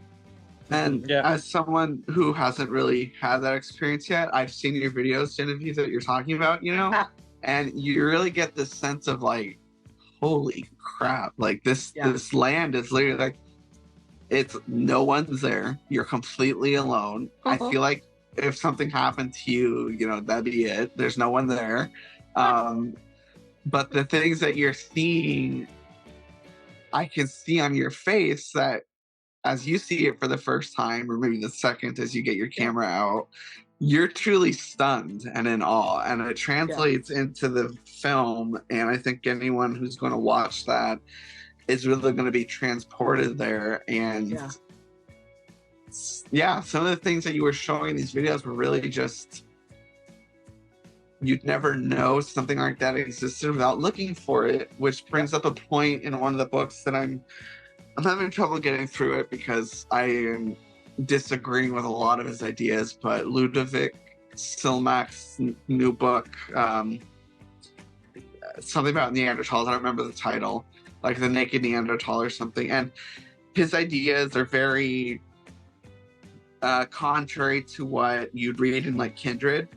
And as someone who hasn't really had that experience yet, I've seen your videos, Genevieve, that you're talking about, you know, and you really get this sense of like, holy crap, like this land is literally like, it's no one's there. You're completely alone. I feel like if something happened to you, you know, that'd be it. There's no one there. But the things that you're seeing, I can see on your face that as you see it for the first time, or maybe the second as you get your camera out, you're truly stunned and in awe. And it translates into the film. And I think anyone who's going to watch that is really going to be transported there. And yeah, some of the things that you were showing in these videos were really just, you'd never know something like that existed without looking for it, which brings up a point in one of the books that I'm having trouble getting through it because I am disagreeing with a lot of his ideas. But Ludovic Silmac's new book, something about Neanderthals, I don't remember the title, like The Naked Neanderthal or something, and his ideas are very contrary to what you'd read in like Kindred.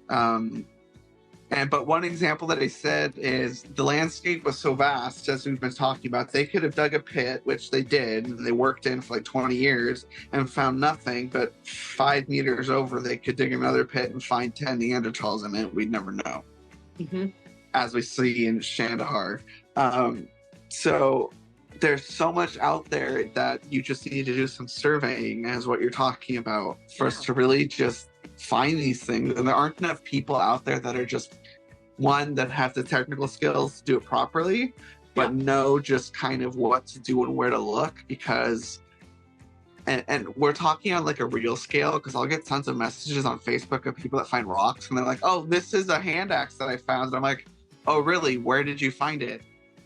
But one example that I said is the landscape was so vast, as we've been talking about, they could have dug a pit, which they did, and they worked in for like 20 years and found nothing, but 5 meters over, they could dig another pit and find 10 Neanderthals in it. We'd never know, as we see in Shandahar. So there's so much out there that you just need to do some surveying, as what you're talking about, for us to really just find these things. And there aren't enough people out there that are just, one, that have the technical skills to do it properly, but know just kind of what to do and where to look. Because and we're talking on like a real scale, because I'll get tons of messages on Facebook of people that find rocks and they're like, oh, this is a hand axe that I found. And I'm like, oh really, where did you find it?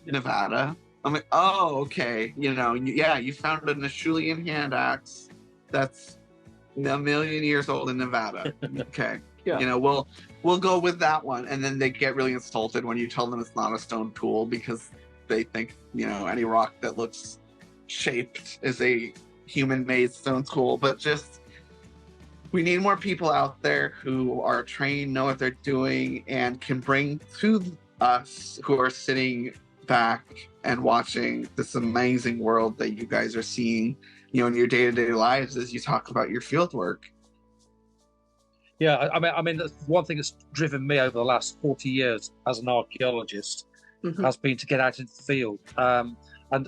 Nevada. I'm like, oh, okay. You know, yeah, you found an Acheulean hand axe that's 1 million years old in Nevada. Okay. You know, we'll go with that one. And then they get really insulted when you tell them it's not a stone tool, because they think, you know, any rock that looks shaped is a human-made stone tool. But just, we need more people out there who are trained, know what they're doing, and can bring to us who are sitting back and watching this amazing world that you guys are seeing, you know, in your day-to-day lives as you talk about your field work. Yeah, I mean, that's one thing that's driven me over the last 40 years as an archaeologist has been to get out into the field. And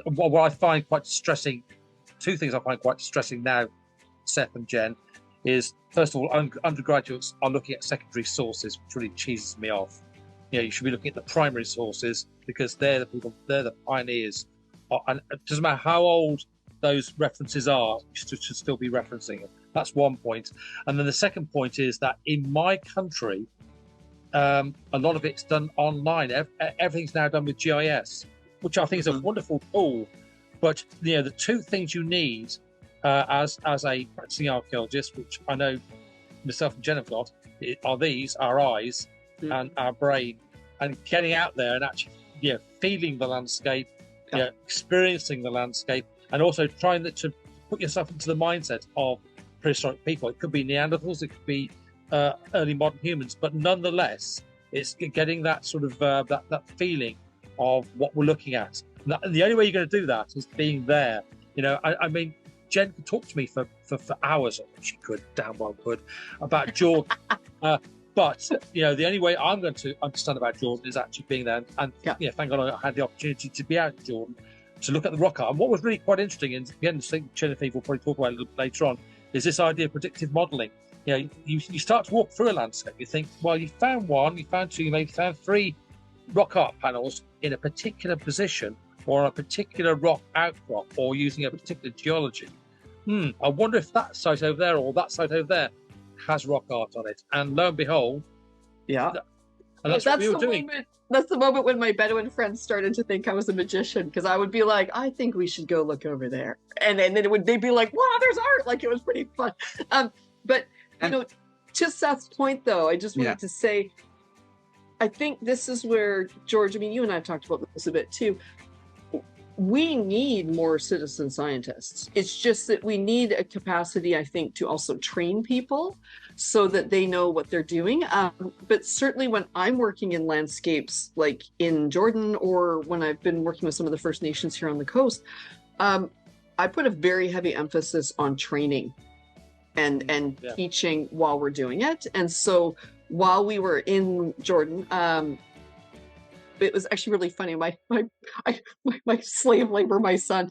what I find quite distressing, two things I find quite distressing now, Seth and Jen, is first of all, undergraduates are looking at secondary sources, which really cheeses me off. You know, you should be looking at the primary sources, because they're the people, they're the pioneers. And it doesn't matter how old those references are, you should still be referencing them. That's one point. And then the second point is that in my country, a lot of it's done online. Everything's now done with GIS, which I think is a wonderful tool. But you know, the two things you need as a practicing archaeologist, which I know myself and Jen have got, are these, our eyes and our brain, and getting out there and actually, you know, feeling the landscape, you know, experiencing the landscape, and also trying to put yourself into the mindset of prehistoric people. It could be Neanderthals, it could be early modern humans, but nonetheless, it's getting that sort of that feeling of what we're looking at. And the only way you're going to do that is being there. You know, I mean, Jen could talk to me for hours, or she could, damn well could, about Jordan. But you know, the only way I'm going to understand about Jordan is actually being there. And yeah, thank God I had the opportunity to be out in Jordan to look at the rock art. And what was really quite interesting, and again, I think Jennifer will probably talk about it a little later on, is this idea of predictive modelling. You know, you start to walk through a landscape. You think, well, you found one, you found two, you maybe found 3 rock art panels in a particular position, or on a particular rock outcrop, or using a particular geology. I wonder if that site over there or that site over there has rock art on it. And lo and behold, and that's what we were doing. That's the moment when my Bedouin friends started to think I was a magician, because I would be like, I think we should go look over there. And then they'd be like, wow, there's art. Like, it was pretty fun. But, you know, to Seth's point, though, I just wanted to say, I think this is where, George, I mean, you and I have talked about this a bit too. We need more citizen scientists. It's just that we need a capacity, I think, to also train people so that they know what they're doing. But certainly when I'm working in landscapes like in Jordan, or when I've been working with some of the First Nations here on the coast, I put a very heavy emphasis on training and teaching while we're doing it. And so while we were in Jordan, it was actually really funny. My slave labor, my son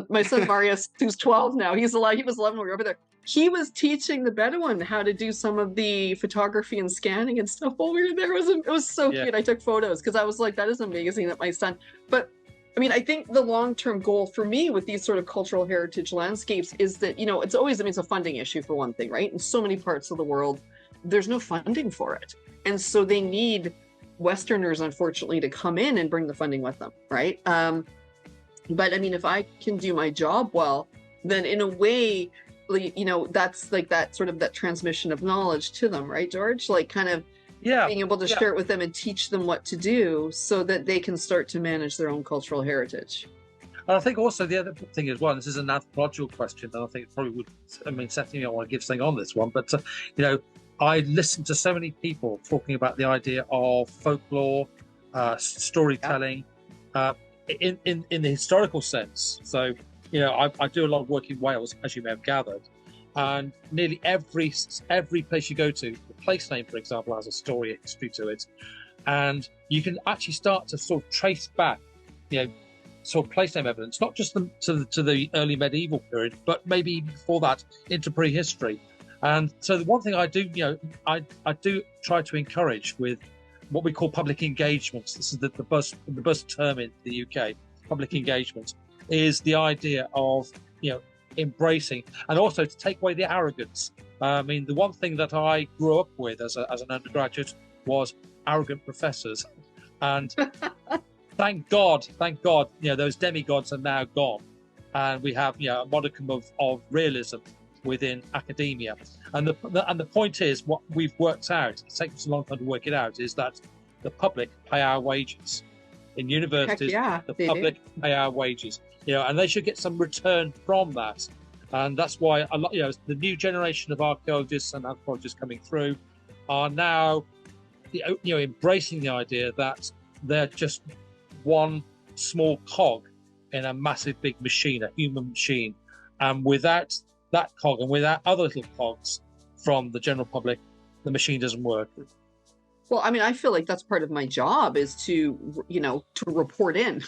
Marius, who's 12 now, he's alive. He was 11 when we were over there. He was teaching the Bedouin how to do some of the photography and scanning and stuff while we were there. It was so cute. I took photos because I was like, that is amazing that my son. But I mean, I think the long-term goal for me with these sort of cultural heritage landscapes is that, you know, it's always, I mean, it's a funding issue for one thing, right? In so many parts of the world, there's no funding for it. And so they need Westerners, unfortunately, to come in and bring the funding with them, right? But I mean, if I can do my job well, then in a way, you know, that's like that sort of that transmission of knowledge to them, right, George? Like kind of being able to share it with them and teach them what to do so that they can start to manage their own cultural heritage. And I think also the other thing as well, this is an anthropological question, and I think it probably would, I mean, Seth, you know, I want to give something on this one, but, you know, I listen to so many people talking about the idea of folklore, storytelling, in the historical sense. So, you know, I do a lot of work in Wales, as you may have gathered, and nearly every place you go to, the place name, for example, has a story, a history to it, and you can actually start to sort of trace back, you know, sort of place name evidence, not just to the early medieval period, but maybe even before that into prehistory. And so the one thing I do, you know, I do try to encourage with what we call public engagements. This is the buzz term in the UK. Public engagement is the idea of, you know, embracing and also to take away the arrogance. I mean, the one thing that I grew up with as an undergraduate was arrogant professors, and thank God, you know, those demigods are now gone, and we have, you know, a modicum of realism within academia. And the point is, what we've worked out, it takes us a long time to work it out, is that the public pay our wages. In universities, the public pay our wages, you know, and they should get some return from that. And that's why a lot, you know, the new generation of archaeologists and anthropologists coming through are now, you know, embracing the idea that they're just one small cog in a massive big machine, a human machine, and without that cog and without other little cogs from the general public, the machine doesn't work. Well, I mean, I feel like that's part of my job is to, you know, to report in,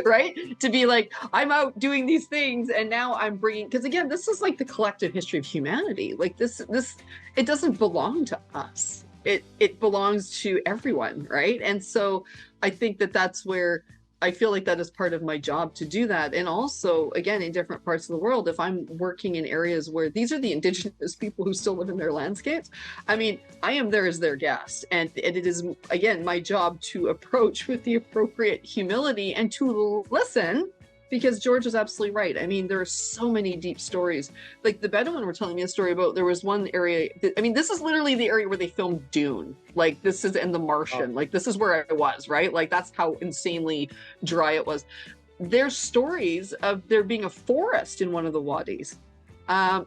right? To be like, I'm out doing these things and now I'm bringing, because again, this is like the collective history of humanity. Like this, it doesn't belong to us. It belongs to everyone, right? And so I think that that's where I feel like that is part of my job to do that. And also, again, in different parts of the world, if I'm working in areas where these are the indigenous people who still live in their landscapes, I mean, I am there as their guest. And it is, again, my job to approach with the appropriate humility and to listen, because George is absolutely right. I mean, there are so many deep stories. Like the Bedouin were telling me a story about, there was one area, I mean, this is literally the area where they filmed Dune. Like this is in The Martian. Like this is where I was, right? Like that's how insanely dry it was. There's stories of there being a forest in one of the wadis.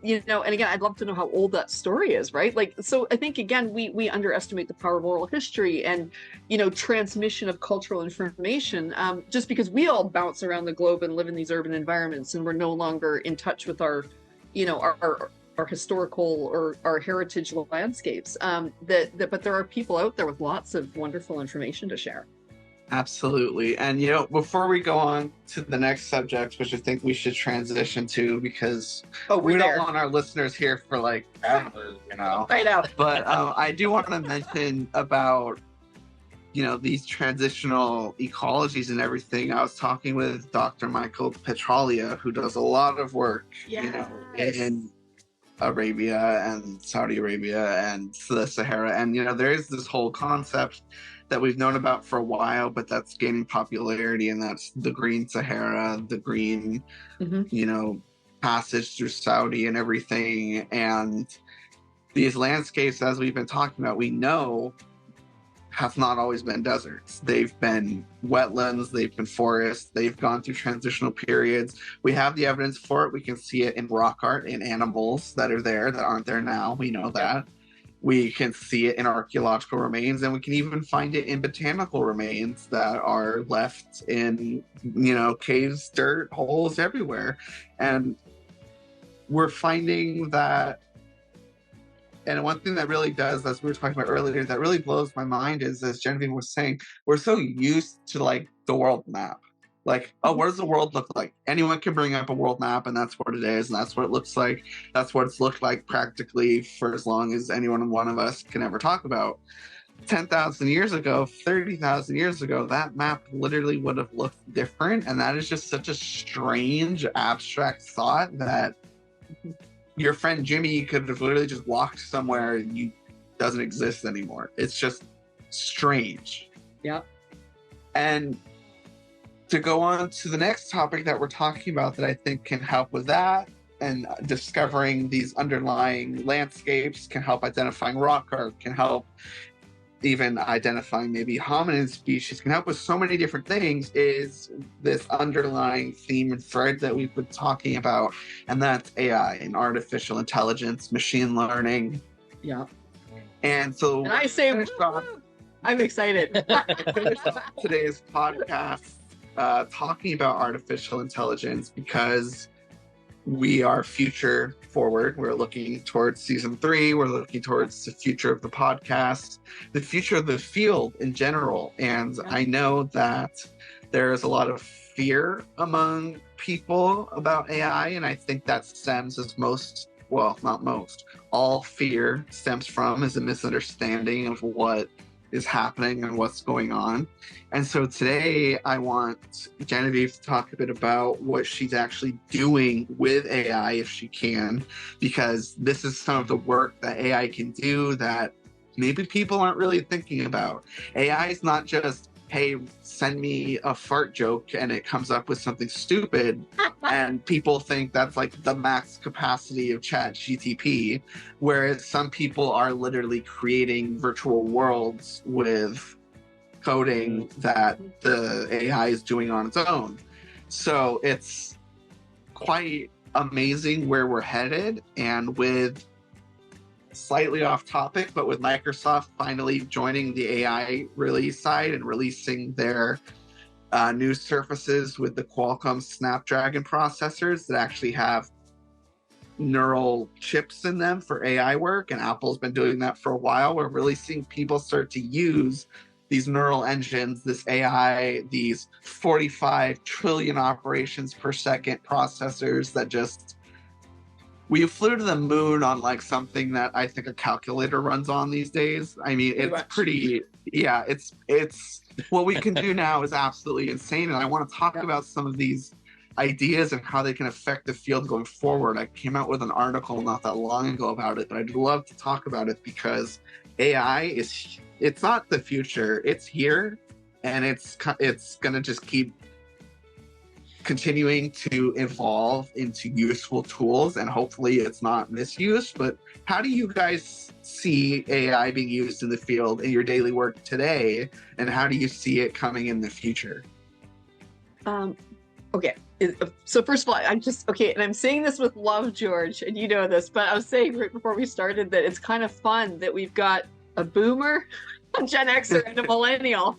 You know, and again, I'd love to know how old that story is, right? Like, so I think, again, we underestimate the power of oral history and, you know, transmission of cultural information, just because we all bounce around the globe and live in these urban environments and we're no longer in touch with our, you know, our historical or our heritage landscapes, but there are people out there with lots of wonderful information to share. Absolutely. And, you know, before we go on to the next subject, which I think we should transition to, because we don't want our listeners here for like, you know. I know. But I do want to mention about, you know, these transitional ecologies and everything. I was talking with Dr. Michael Petralia, who does a lot of work, you know, in Arabia and Saudi Arabia and the Sahara. And, you know, there is this whole concept that we've known about for a while, but that's gaining popularity, and that's the Green Sahara, the green, you know, passage through Saudi and everything. And these landscapes, as we've been talking about, we know have not always been deserts. They've been wetlands, they've been forests, they've gone through transitional periods. We have the evidence for it. We can see it in rock art, in animals that are there that aren't there now. We know that. We can see it in archaeological remains, and we can even find it in botanical remains that are left in, you know, caves, dirt, holes everywhere. And we're finding that, and one thing that really does, as we were talking about earlier, that really blows my mind is, as Genevieve was saying, we're so used to like the world map. Like, oh, what does the world look like? Anyone can bring up a world map, and that's what it is, and that's what it looks like. That's what it's looked like practically for as long as anyone, one of us, can ever talk about. 10,000 years ago, 30,000 years ago, that map literally would have looked different. And that is just such a strange, abstract thought that your friend Jimmy could have literally just walked somewhere and you doesn't exist anymore. It's just strange. Yeah. And to go on to the next topic that we're talking about that I think can help with that, and discovering these underlying landscapes, can help identifying rock art, can help even identifying maybe hominid species, can help with so many different things, is this underlying theme and thread that we've been talking about, and that's AI and artificial intelligence, machine learning. Yeah. And so And I say, I'm excited. Finish off today's podcast talking about artificial intelligence because we are future forward. We're looking towards season 3. We're looking towards the future of the podcast, the future of the field in general. And I know that there is a lot of fear among people about AI. And I think that stems as most, well, not most, all fear stems from is a misunderstanding of what is happening and what's going on. And so today I want Genevieve to talk a bit about what she's actually doing with AI, if she can, because this is some of the work that AI can do that maybe people aren't really thinking about. AI is not just, hey, send me a fart joke and it comes up with something stupid and people think that's like the max capacity of ChatGPT, whereas some people are literally creating virtual worlds with coding that the AI is doing on its own. So it's quite amazing where we're headed. And with slightly off topic, but with Microsoft finally joining the AI release side and releasing their new surfaces with the Qualcomm Snapdragon processors that actually have neural chips in them for AI work, and Apple's been doing that for a while, we're really seeing people start to use these neural engines, this AI, these 45 trillion operations per second processors that just, we flew to the moon on like something that I think a calculator runs on these days. I mean, it's pretty, yeah, it's what we can do now is absolutely insane. And I want to talk about some of these ideas and how they can affect the field going forward. I came out with an article not that long ago about it, but I'd love to talk about it because AI is, it's not the future, it's here, and it's gonna just keep continuing to evolve into useful tools, and hopefully it's not misused. But how do you guys see AI being used in the field in your daily work today, and how do you see it coming in the future? Okay, so first of all, I'm just, okay, and I'm saying this with love, George, and you know this, but I was saying right before we started that it's kind of fun that we've got a boomer, a Gen Xer, and a millennial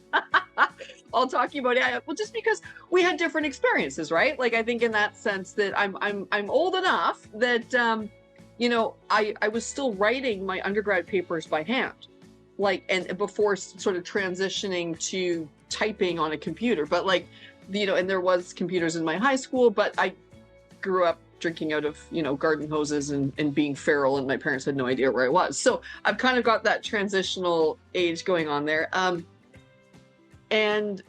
all talking about AI. Well, just because we had different experiences, right? Like, I think in that sense that I'm old enough that you know, I was still writing my undergrad papers by hand, like, and before sort of transitioning to typing on a computer. But like, you know, and there was computers in my high school, but I grew up drinking out of, you know, garden hoses and being feral, and my parents had no idea where I was. So I've kind of got that transitional age going on there. And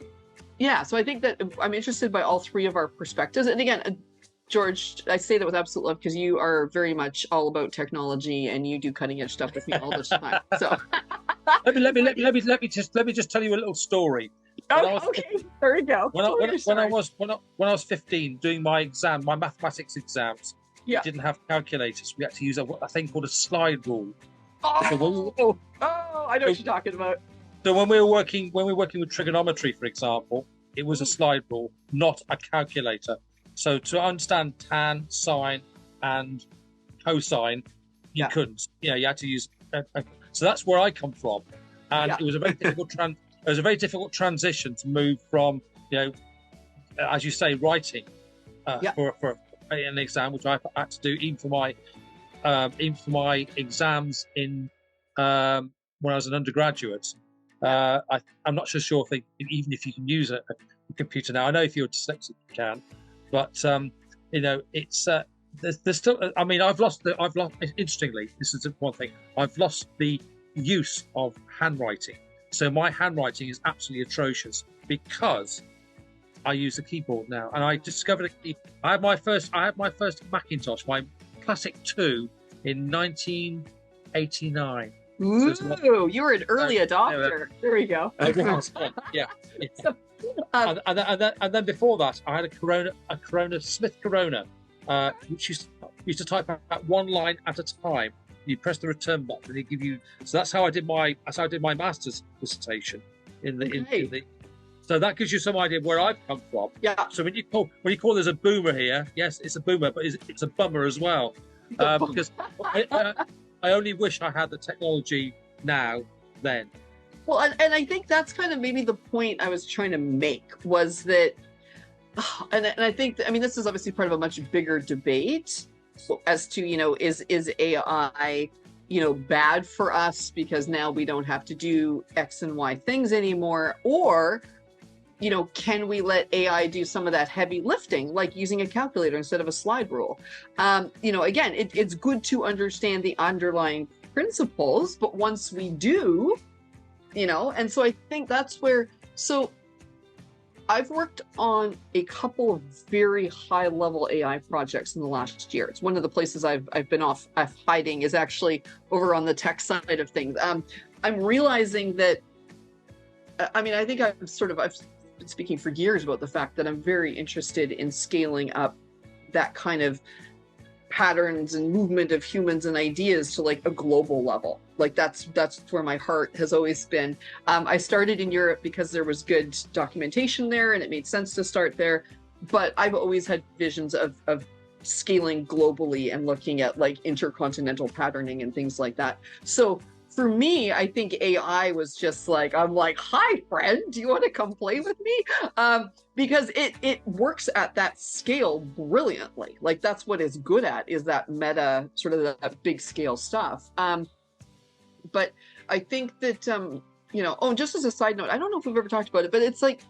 yeah, so I think that I'm interested by all three of our perspectives. And again, George, I say that with absolute love because you are very much all about technology and you do cutting edge stuff with me all the time. So let me just tell you a little story. Okay, there we go. When I was 15, doing my exam, my mathematics exams, we didn't have calculators. We had to use a thing called a slide rule. I know what you're talking about. So when we were working with trigonometry, for example, it was a slide rule, not a calculator. So to understand tan, sine, and cosine, you couldn't. You know, you had to use. So that's where I come from, and it was a very difficult It was a very difficult transition to move from, you know, as you say, writing for an exam, which I had to do even for my exams in when I was an undergraduate. I'm not so sure if even if you can use a computer now. I know if you're dyslexic you can, but you know, it's there's still. I mean, I've lost. Interestingly, this is one thing. I've lost the use of handwriting. So my handwriting is absolutely atrocious because I use a keyboard now, and I discovered I had my first Macintosh, my Classic 2, in 1989. Ooh, So you were an early adopter. There we go. Yeah. And then before that, I had a Smith Corona, which used to type out one line at a time. You press the return button, and they give you. So that's how I did my master's dissertation in the. So that gives you some idea of where I've come from. Yeah. So when you call there's a boomer here, yes, it's a boomer, but it's a bummer as well, because I only wish I had the technology now then. Well, and I think that's kind of maybe the point I was trying to make, was that, and I think, I mean, this is obviously part of a much bigger debate as to, is AI, bad for us because now we don't have to do X and Y things anymore, or, can we let AI do some of that heavy lifting, like using a calculator instead of a slide rule? Again, it's good to understand the underlying principles, but once we do, and so I think that's where, so I've worked on a couple of very high level AI projects in the last year. It's one of the places I've been off hiding is actually over on the tech side of things. I'm realizing that, I mean, I think I've been speaking for years about the fact that I'm very interested in scaling up that kind of patterns and movement of humans and ideas to like a global level. Like that's where my heart has always been. I started in Europe because there was good documentation there and it made sense to start there. But I've always had visions of scaling globally and looking at like intercontinental patterning and things like that. So for me, I think AI was just like, I'm like, hi, friend, do you want to come play with me? Because it works at that scale brilliantly. Like that's what it's good at, is that meta, sort of that big scale stuff. But I think that, just as a side note, I don't know if we've ever talked about it, but it's like,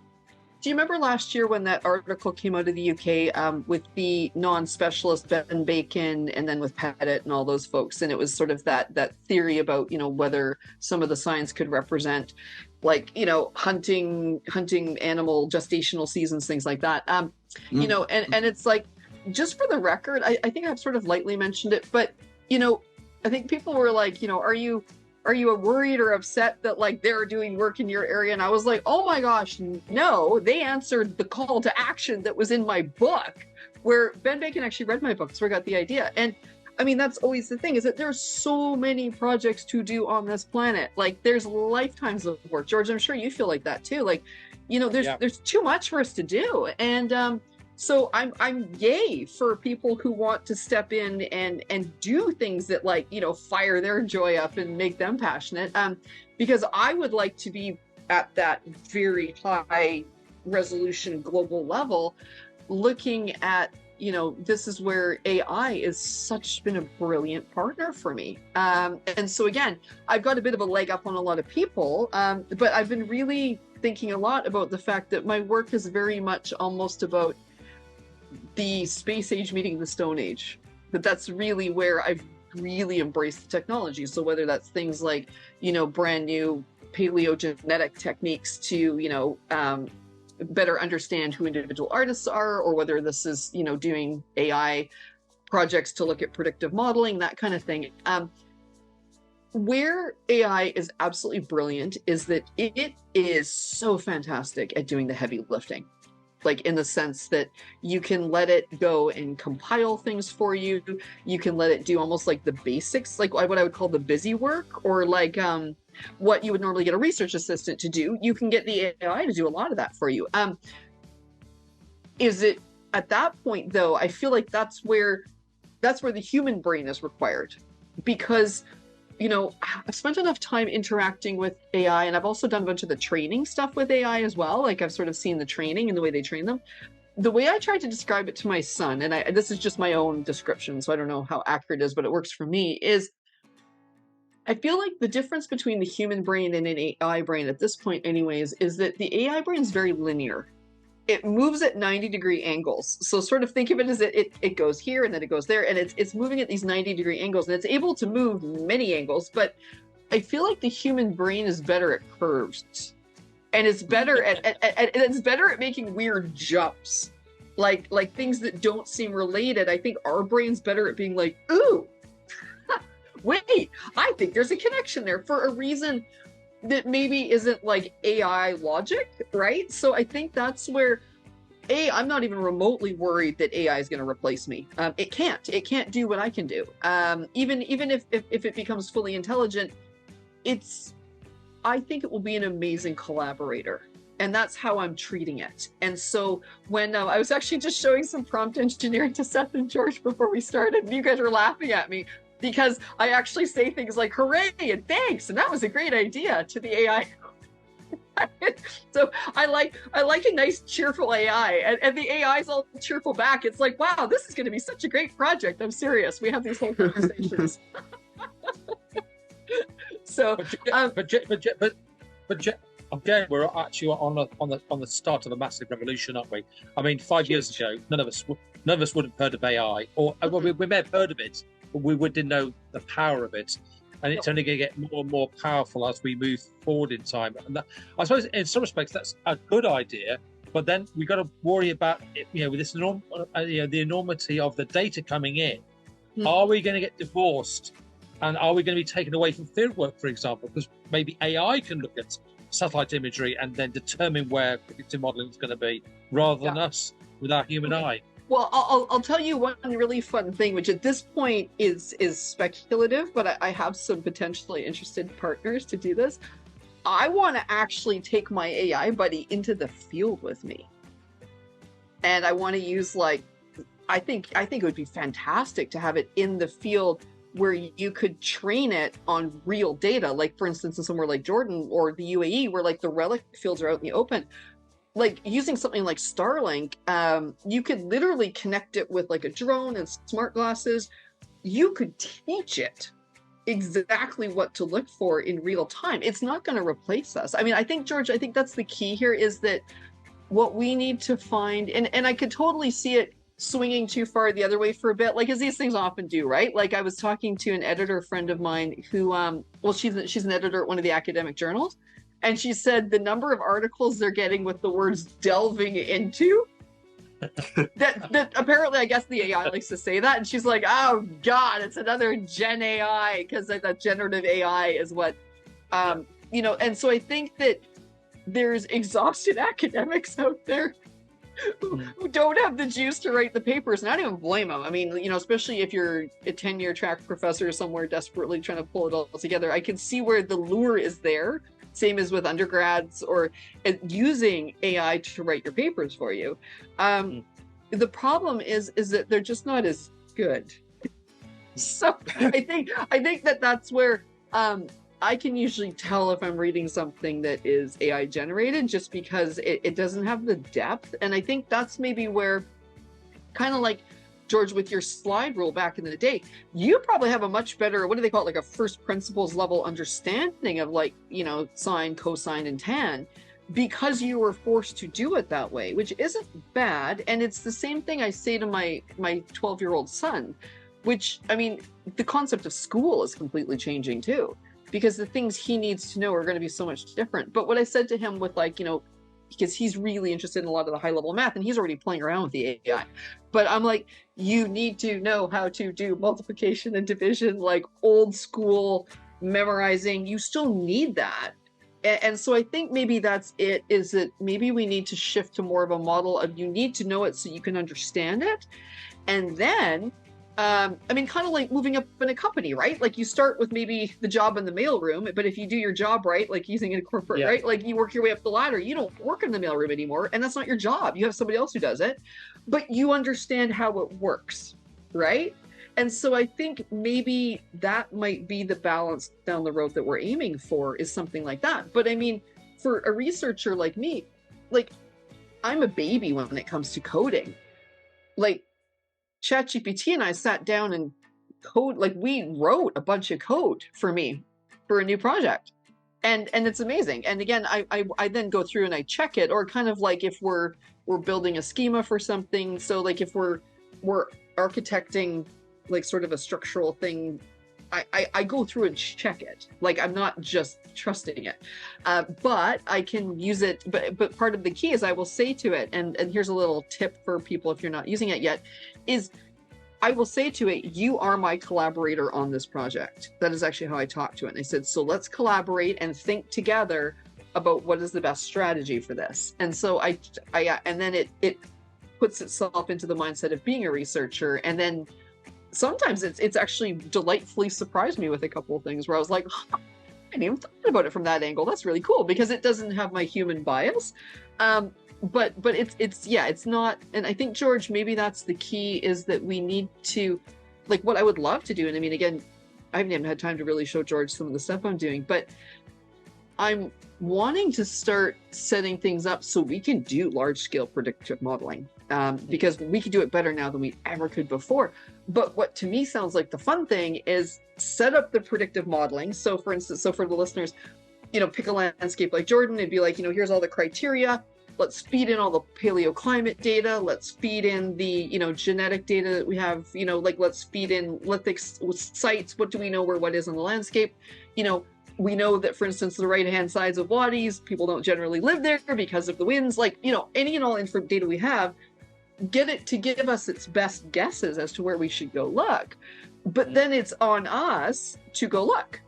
do you remember last year when that article came out of the UK with the non-specialist Ben Bacon and then with Pettit and all those folks? And it was sort of that theory about, whether some of the science could represent like, hunting animal gestational seasons, things like that. And it's like, just for the record, I think I've sort of lightly mentioned it, but, I think people were like, are you worried or upset that like they're doing work in your area? And I was like, oh my gosh, no, they answered the call to action that was in my book, where Ben Bacon actually read my book. So I got the idea. And I mean, that's always the thing, is that there's so many projects to do on this planet. Like there's lifetimes of work. George, I'm sure you feel like that too. Like, there's too much for us to do. And, so I'm yay for people who want to step in and do things that like, fire their joy up and make them passionate. Because I would like to be at that very high resolution global level, looking at, this is where AI is been a brilliant partner for me. And so again, I've got a bit of a leg up on a lot of people, but I've been really thinking a lot about the fact that my work is very much almost about the space age meeting the Stone Age. But that's really where I've really embraced the technology. So whether that's things like, brand new paleogenetic techniques to, better understand who individual artists are, or whether this is, doing AI projects to look at predictive modeling, that kind of thing. Where AI is absolutely brilliant is that it is so fantastic at doing the heavy lifting. Like in the sense that you can let it go and compile things for you. You can let it do almost like the basics, like what I would call the busy work, or like what you would normally get a research assistant to do. You can get the AI to do a lot of that for you. Is it at that point though, I feel like that's where the human brain is required, because I've spent enough time interacting with AI, and I've also done a bunch of the training stuff with AI as well. Like I've sort of seen the training and the way they train them. The way I tried to describe it to my son, and this is just my own description, so I don't know how accurate it is, but it works for me, is I feel like the difference between the human brain and an AI brain at this point anyways, is that the AI brain is very linear. It moves at 90-degree angles. So sort of think of it as it goes here and then it goes there, and it's moving at these 90-degree angles, and it's able to move many angles, but I feel like the human brain is better at curves, and it's better at making weird jumps, like things that don't seem related. I think our brain's better at being like, ooh, wait, I think there's a connection there for a reason that maybe isn't like AI logic, right? So I think that's where I'm not even remotely worried that AI is going to replace me. It can't do what I can do. Even if it becomes fully intelligent, I think it will be an amazing collaborator. And that's how I'm treating it. And so when I was actually just showing some prompt engineering to Seth and George before we started, and you guys were laughing at me because I actually say things like hooray and thanks, and that was a great idea to the AI. So I like a nice cheerful AI, and the AI's all cheerful back. It's like, wow, this is going to be such a great project. I'm serious. We have these whole conversations. So, but again, we're actually on the start of a massive revolution, aren't we? I mean, 5 years ago, none of us would have heard of AI, or well, we may have heard of it, but we didn't know the power of it. And it's only going to get more and more powerful as we move forward in time. And that, I suppose, in some respects, that's a good idea. But then we've got to worry about, with this the enormity of the data coming in. Are we going to get divorced? And are we going to be taken away from fieldwork, for example? Because maybe AI can look at satellite imagery and then determine where predictive modeling is going to be, rather than us with our human eye. Well, I'll tell you one really fun thing, which at this point is speculative, but I have some potentially interested partners to do this. I want to actually take my AI buddy into the field with me. And I want to use I think it would be fantastic to have it in the field where you could train it on real data. Like, for instance, in somewhere like Jordan or the UAE, where like the relic fields are out in the open. Like using something like Starlink, you could literally connect it with like a drone and smart glasses. You could teach it exactly what to look for in real time. It's not going to replace us. I mean, I think, George, I think that's the key here, is that what we need to find, and I could totally see it swinging too far the other way for a bit, like as these things often do, right? Like I was talking to an editor friend of mine who, well, she's an editor at one of the academic journals. And she said the number of articles they're getting with the words delving into, that apparently, I guess the AI likes to say that. And she's like, oh God, it's another Gen AI, because that generative AI is what, and so I think that there's exhausted academics out there who don't have the juice to write the papers. And I don't even blame them. I mean, especially if you're a tenure track professor somewhere desperately trying to pull it all together, I can see where the lure is there. Same as with undergrads, or using AI to write your papers for you. The problem is that they're just not as good. So I think that's where I can usually tell if I'm reading something that is AI generated, just because it doesn't have the depth. And I think that's maybe where, kind of like George, with your slide rule back in the day, you probably have a much better, what do they call it, like a first principles level understanding of sine, cosine, and tan, because you were forced to do it that way, which isn't bad. And it's the same thing I say to my 12-year-old son, which, I mean, the concept of school is completely changing too, because the things he needs to know are going to be so much different. But what I said to him with because he's really interested in a lot of the high level math and he's already playing around with the AI. But I'm like, you need to know how to do multiplication and division, like old school memorizing. You still need that. And so I think maybe that's it, is that maybe we need to shift to more of a model of, you need to know it so you can understand it. And then, I mean, kind of like moving up in a company, right? Like you start with maybe the job in the mailroom, but if you do your job right, like using a corporate, right? Like you work your way up the ladder, you don't work in the mailroom anymore. And that's not your job. You have somebody else who does it, but you understand how it works, right? And so I think maybe that might be the balance down the road that we're aiming for, is something like that. But I mean, for a researcher like me, like I'm a baby when it comes to coding. Like ChatGPT and I sat down and we wrote a bunch of code for me for a new project. And it's amazing. And again, I then go through and I check it, or kind of like if we're building a schema for something. So like if we're architecting like sort of a structural thing I go through and check it. Like, I'm not just trusting it, but I can use it. But part of the key is I will say to it, and here's a little tip for people if you're not using it yet, is I will say to it, you are my collaborator on this project. That is actually how I talk to it. And I said, so let's collaborate and think together about what is the best strategy for this. And so and then it puts itself into the mindset of being a researcher. And then sometimes it's actually delightfully surprised me with a couple of things where I was like, I didn't even thought about it from that angle. That's really cool because it doesn't have my human bias. But it's not, and I think, George, maybe that's the key, is that we need to, like, what I would love to do, and I mean, again, I haven't even had time to really show George some of the stuff I'm doing, but I'm wanting to start setting things up so we can do large-scale predictive modeling, because we can do it better now than we ever could before. But what to me sounds like the fun thing is set up the predictive modeling. So for instance, so for the listeners, pick a landscape like Jordan, it'd be like, here's all the criteria. Let's feed in all the paleoclimate data. Let's feed in the, genetic data that we have, like let's feed in lithic sites. What do we know where what is in the landscape? We know that, for instance, the right-hand sides of wadis, people don't generally live there because of the winds. Like, any and all data we have, get it to give us its best guesses as to where we should go look. But then it's on us to go look,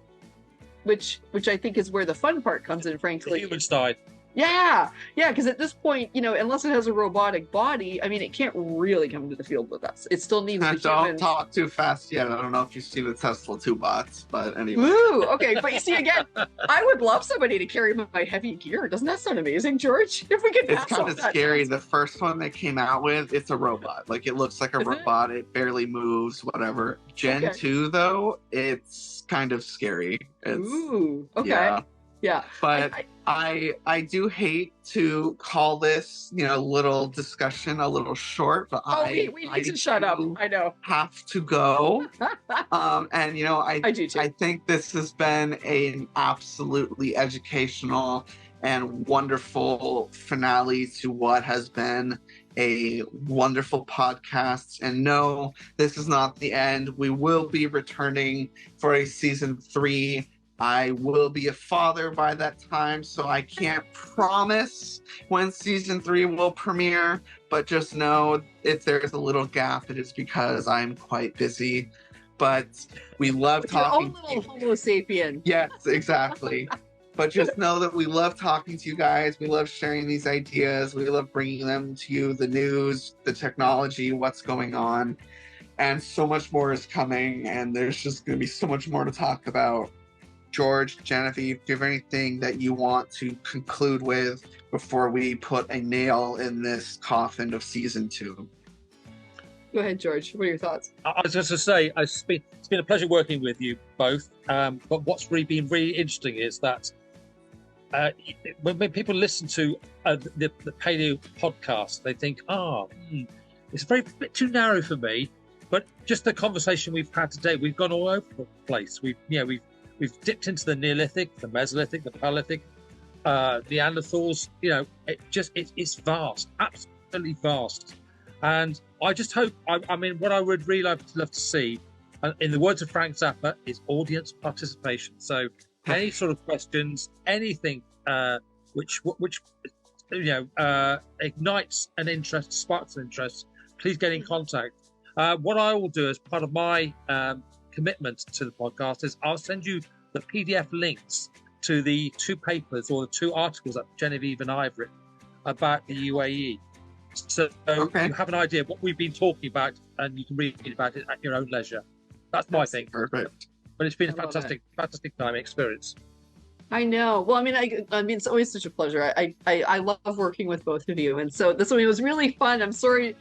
which I think is where the fun part comes in, frankly. The human side. Yeah, because at this point, unless it has a robotic body, I mean, it can't really come to the field with us. It still needs the Don't humans. talk too fast yet. I don't know if you've seen the Tesla 2 bots, but anyway. Ooh, okay. But you see, again, I would love somebody to carry my heavy gear. Doesn't that sound amazing, George? If we could It's pass kind off of that scary. test. The first one they came out with, it's a robot. Like, it looks like a Is it? robot. It barely moves, whatever. Gen Okay. 2, though, it's kind of scary. It's, Ooh, okay. Yeah. Yeah. But I do hate to call this, little discussion a little short, but we need to shut up. I know. have to go. And I do too. I think this has been an absolutely educational and wonderful finale to what has been a wonderful podcast. And no, this is not the end. We will be returning for a season 3. I will be a father by that time, so I can't promise when season 3 will premiere, but just know if there's a little gap, it is because I'm quite busy. But we love talking. Your own little Homo sapien. Yes, exactly. But just know that we love talking to you guys. We love sharing these ideas. We love bringing them to you, the news, the technology, what's going on. And so much more is coming, and there's just going to be so much more to talk about. George, Genevieve, do you have anything that you want to conclude with before we put a nail in this coffin of season 2? Go ahead, George. What are your thoughts? I was just to say, it's been a pleasure working with you both. But what's really been really interesting is that when people listen to the Paleo podcast, they think, it's a bit too narrow for me. But just the conversation we've had today, we've gone all over the place. We've dipped into the Neolithic, the Mesolithic, the Paleolithic, Neanderthals. It's vast, absolutely vast. And I just hope, I mean, what I would really love to see, in the words of Frank Zappa, is audience participation. So any sort of questions, anything which ignites an interest, sparks an interest, please get in contact. What I will do as part of my commitment to the podcast is I'll send you the PDF links to the 2 papers or the 2 articles that Genevieve and I have written about the UAE. So you have an idea of what we've been talking about, and you can read about it at your own leisure. That's my thing. Perfect. But it's been a fantastic time experience. I know. Well, I mean, it's always such a pleasure. I love working with both of you, and so this one was really fun. I'm sorry,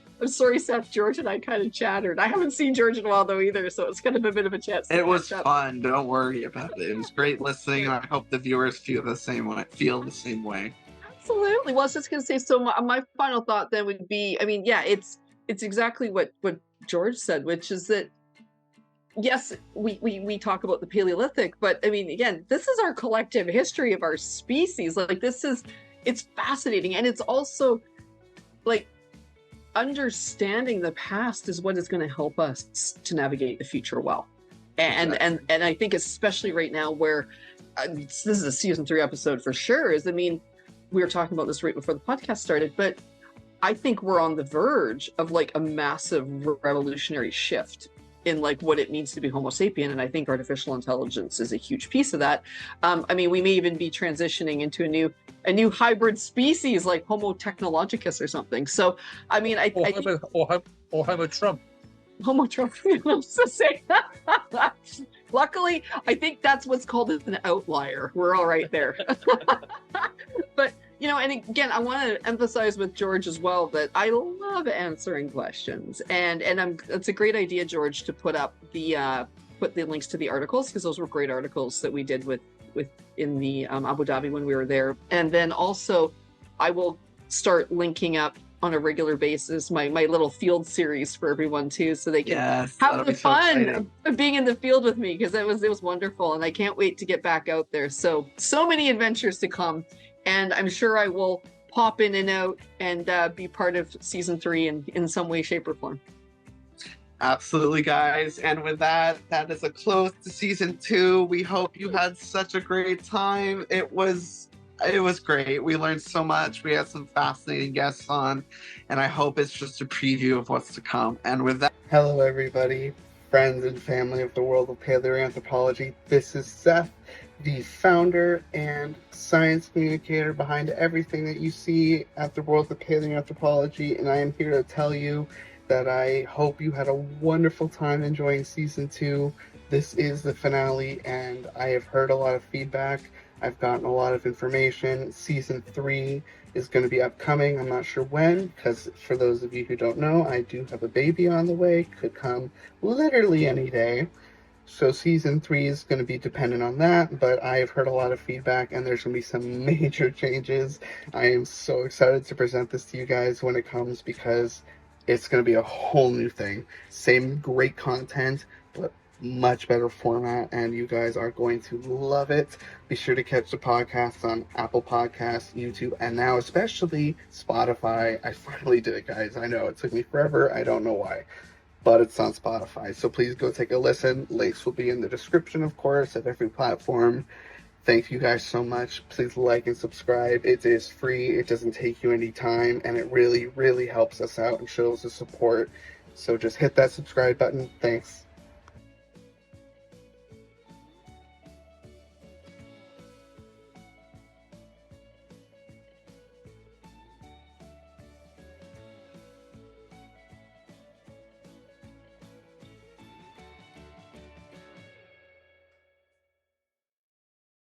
Seth, George, and I kind of chattered. I haven't seen George in a while though either, so it's kind of a bit of a chance. It was fun. Don't worry about it. It was great listening, and I hope the viewers feel the same way. Absolutely. Well, I was just going to say. So my final thought then would be, I mean, yeah, it's exactly what George said, which is that yes, we talk about the Paleolithic, but I mean, again, this is our collective history of our species. Like it's fascinating, and it's also like understanding the past is what is going to help us to navigate the future well. And I think especially right now where this is a season 3 episode for sure, is, I mean, we were talking about this right before the podcast started, but I think we're on the verge of like a massive revolutionary shift in like what it means to be Homo sapien, and I think artificial intelligence is a huge piece of that. I mean, we may even be transitioning into a new hybrid species like Homo technologicus or something. So, I mean, or Homo Trump. Homo Trump, I was to say. Luckily, I think that's what's called an outlier. We're all right there. But, you know, and again, I want to emphasize with George as well that I love answering questions, and it's a great idea, George, to put the links to the articles, because those were great articles that we did with in the Abu Dhabi when we were there. And then also, I will start linking up on a regular basis my little field series for everyone too, so they can have the fun of being in the field with me, because it was wonderful, and I can't wait to get back out there. So many adventures to come, and I'm sure I will pop in and out and be part of season 3 in some way, shape, or form. Absolutely, guys. And with that is a close to season 2. We hope you had such a great time. It was great. We learned so much. We had some fascinating guests on, and I hope it's just a preview of what's to come. And with that, hello everybody, friends and family of the world of paleoanthropology. This is Seth, the founder and science communicator behind everything that you see at the world of paleoanthropology, and I am here to tell you that I hope you had a wonderful time enjoying season 2. This is the finale, and I have heard a lot of feedback. I've gotten a lot of information. Season 3 is going to be upcoming. I'm not sure when, because for those of you who don't know, I do have a baby on the way. Could come literally any day. So season 3 is going to be dependent on that, but I have heard a lot of feedback, and there's going to be some major changes. I am so excited to present this to you guys when it comes, because it's going to be a whole new thing. Same great content, but much better format, and you guys are going to love it. Be sure to catch the podcast on Apple Podcasts, YouTube, and now especially Spotify. I finally did it, guys. I know it took me forever. I don't know why, but it's on Spotify. So please go take a listen. Links will be in the description, of course, of every platform. Thank you guys so much. Please like and subscribe. It is free. It doesn't take you any time, and it really, really helps us out and shows the support. So just hit that subscribe button. Thanks.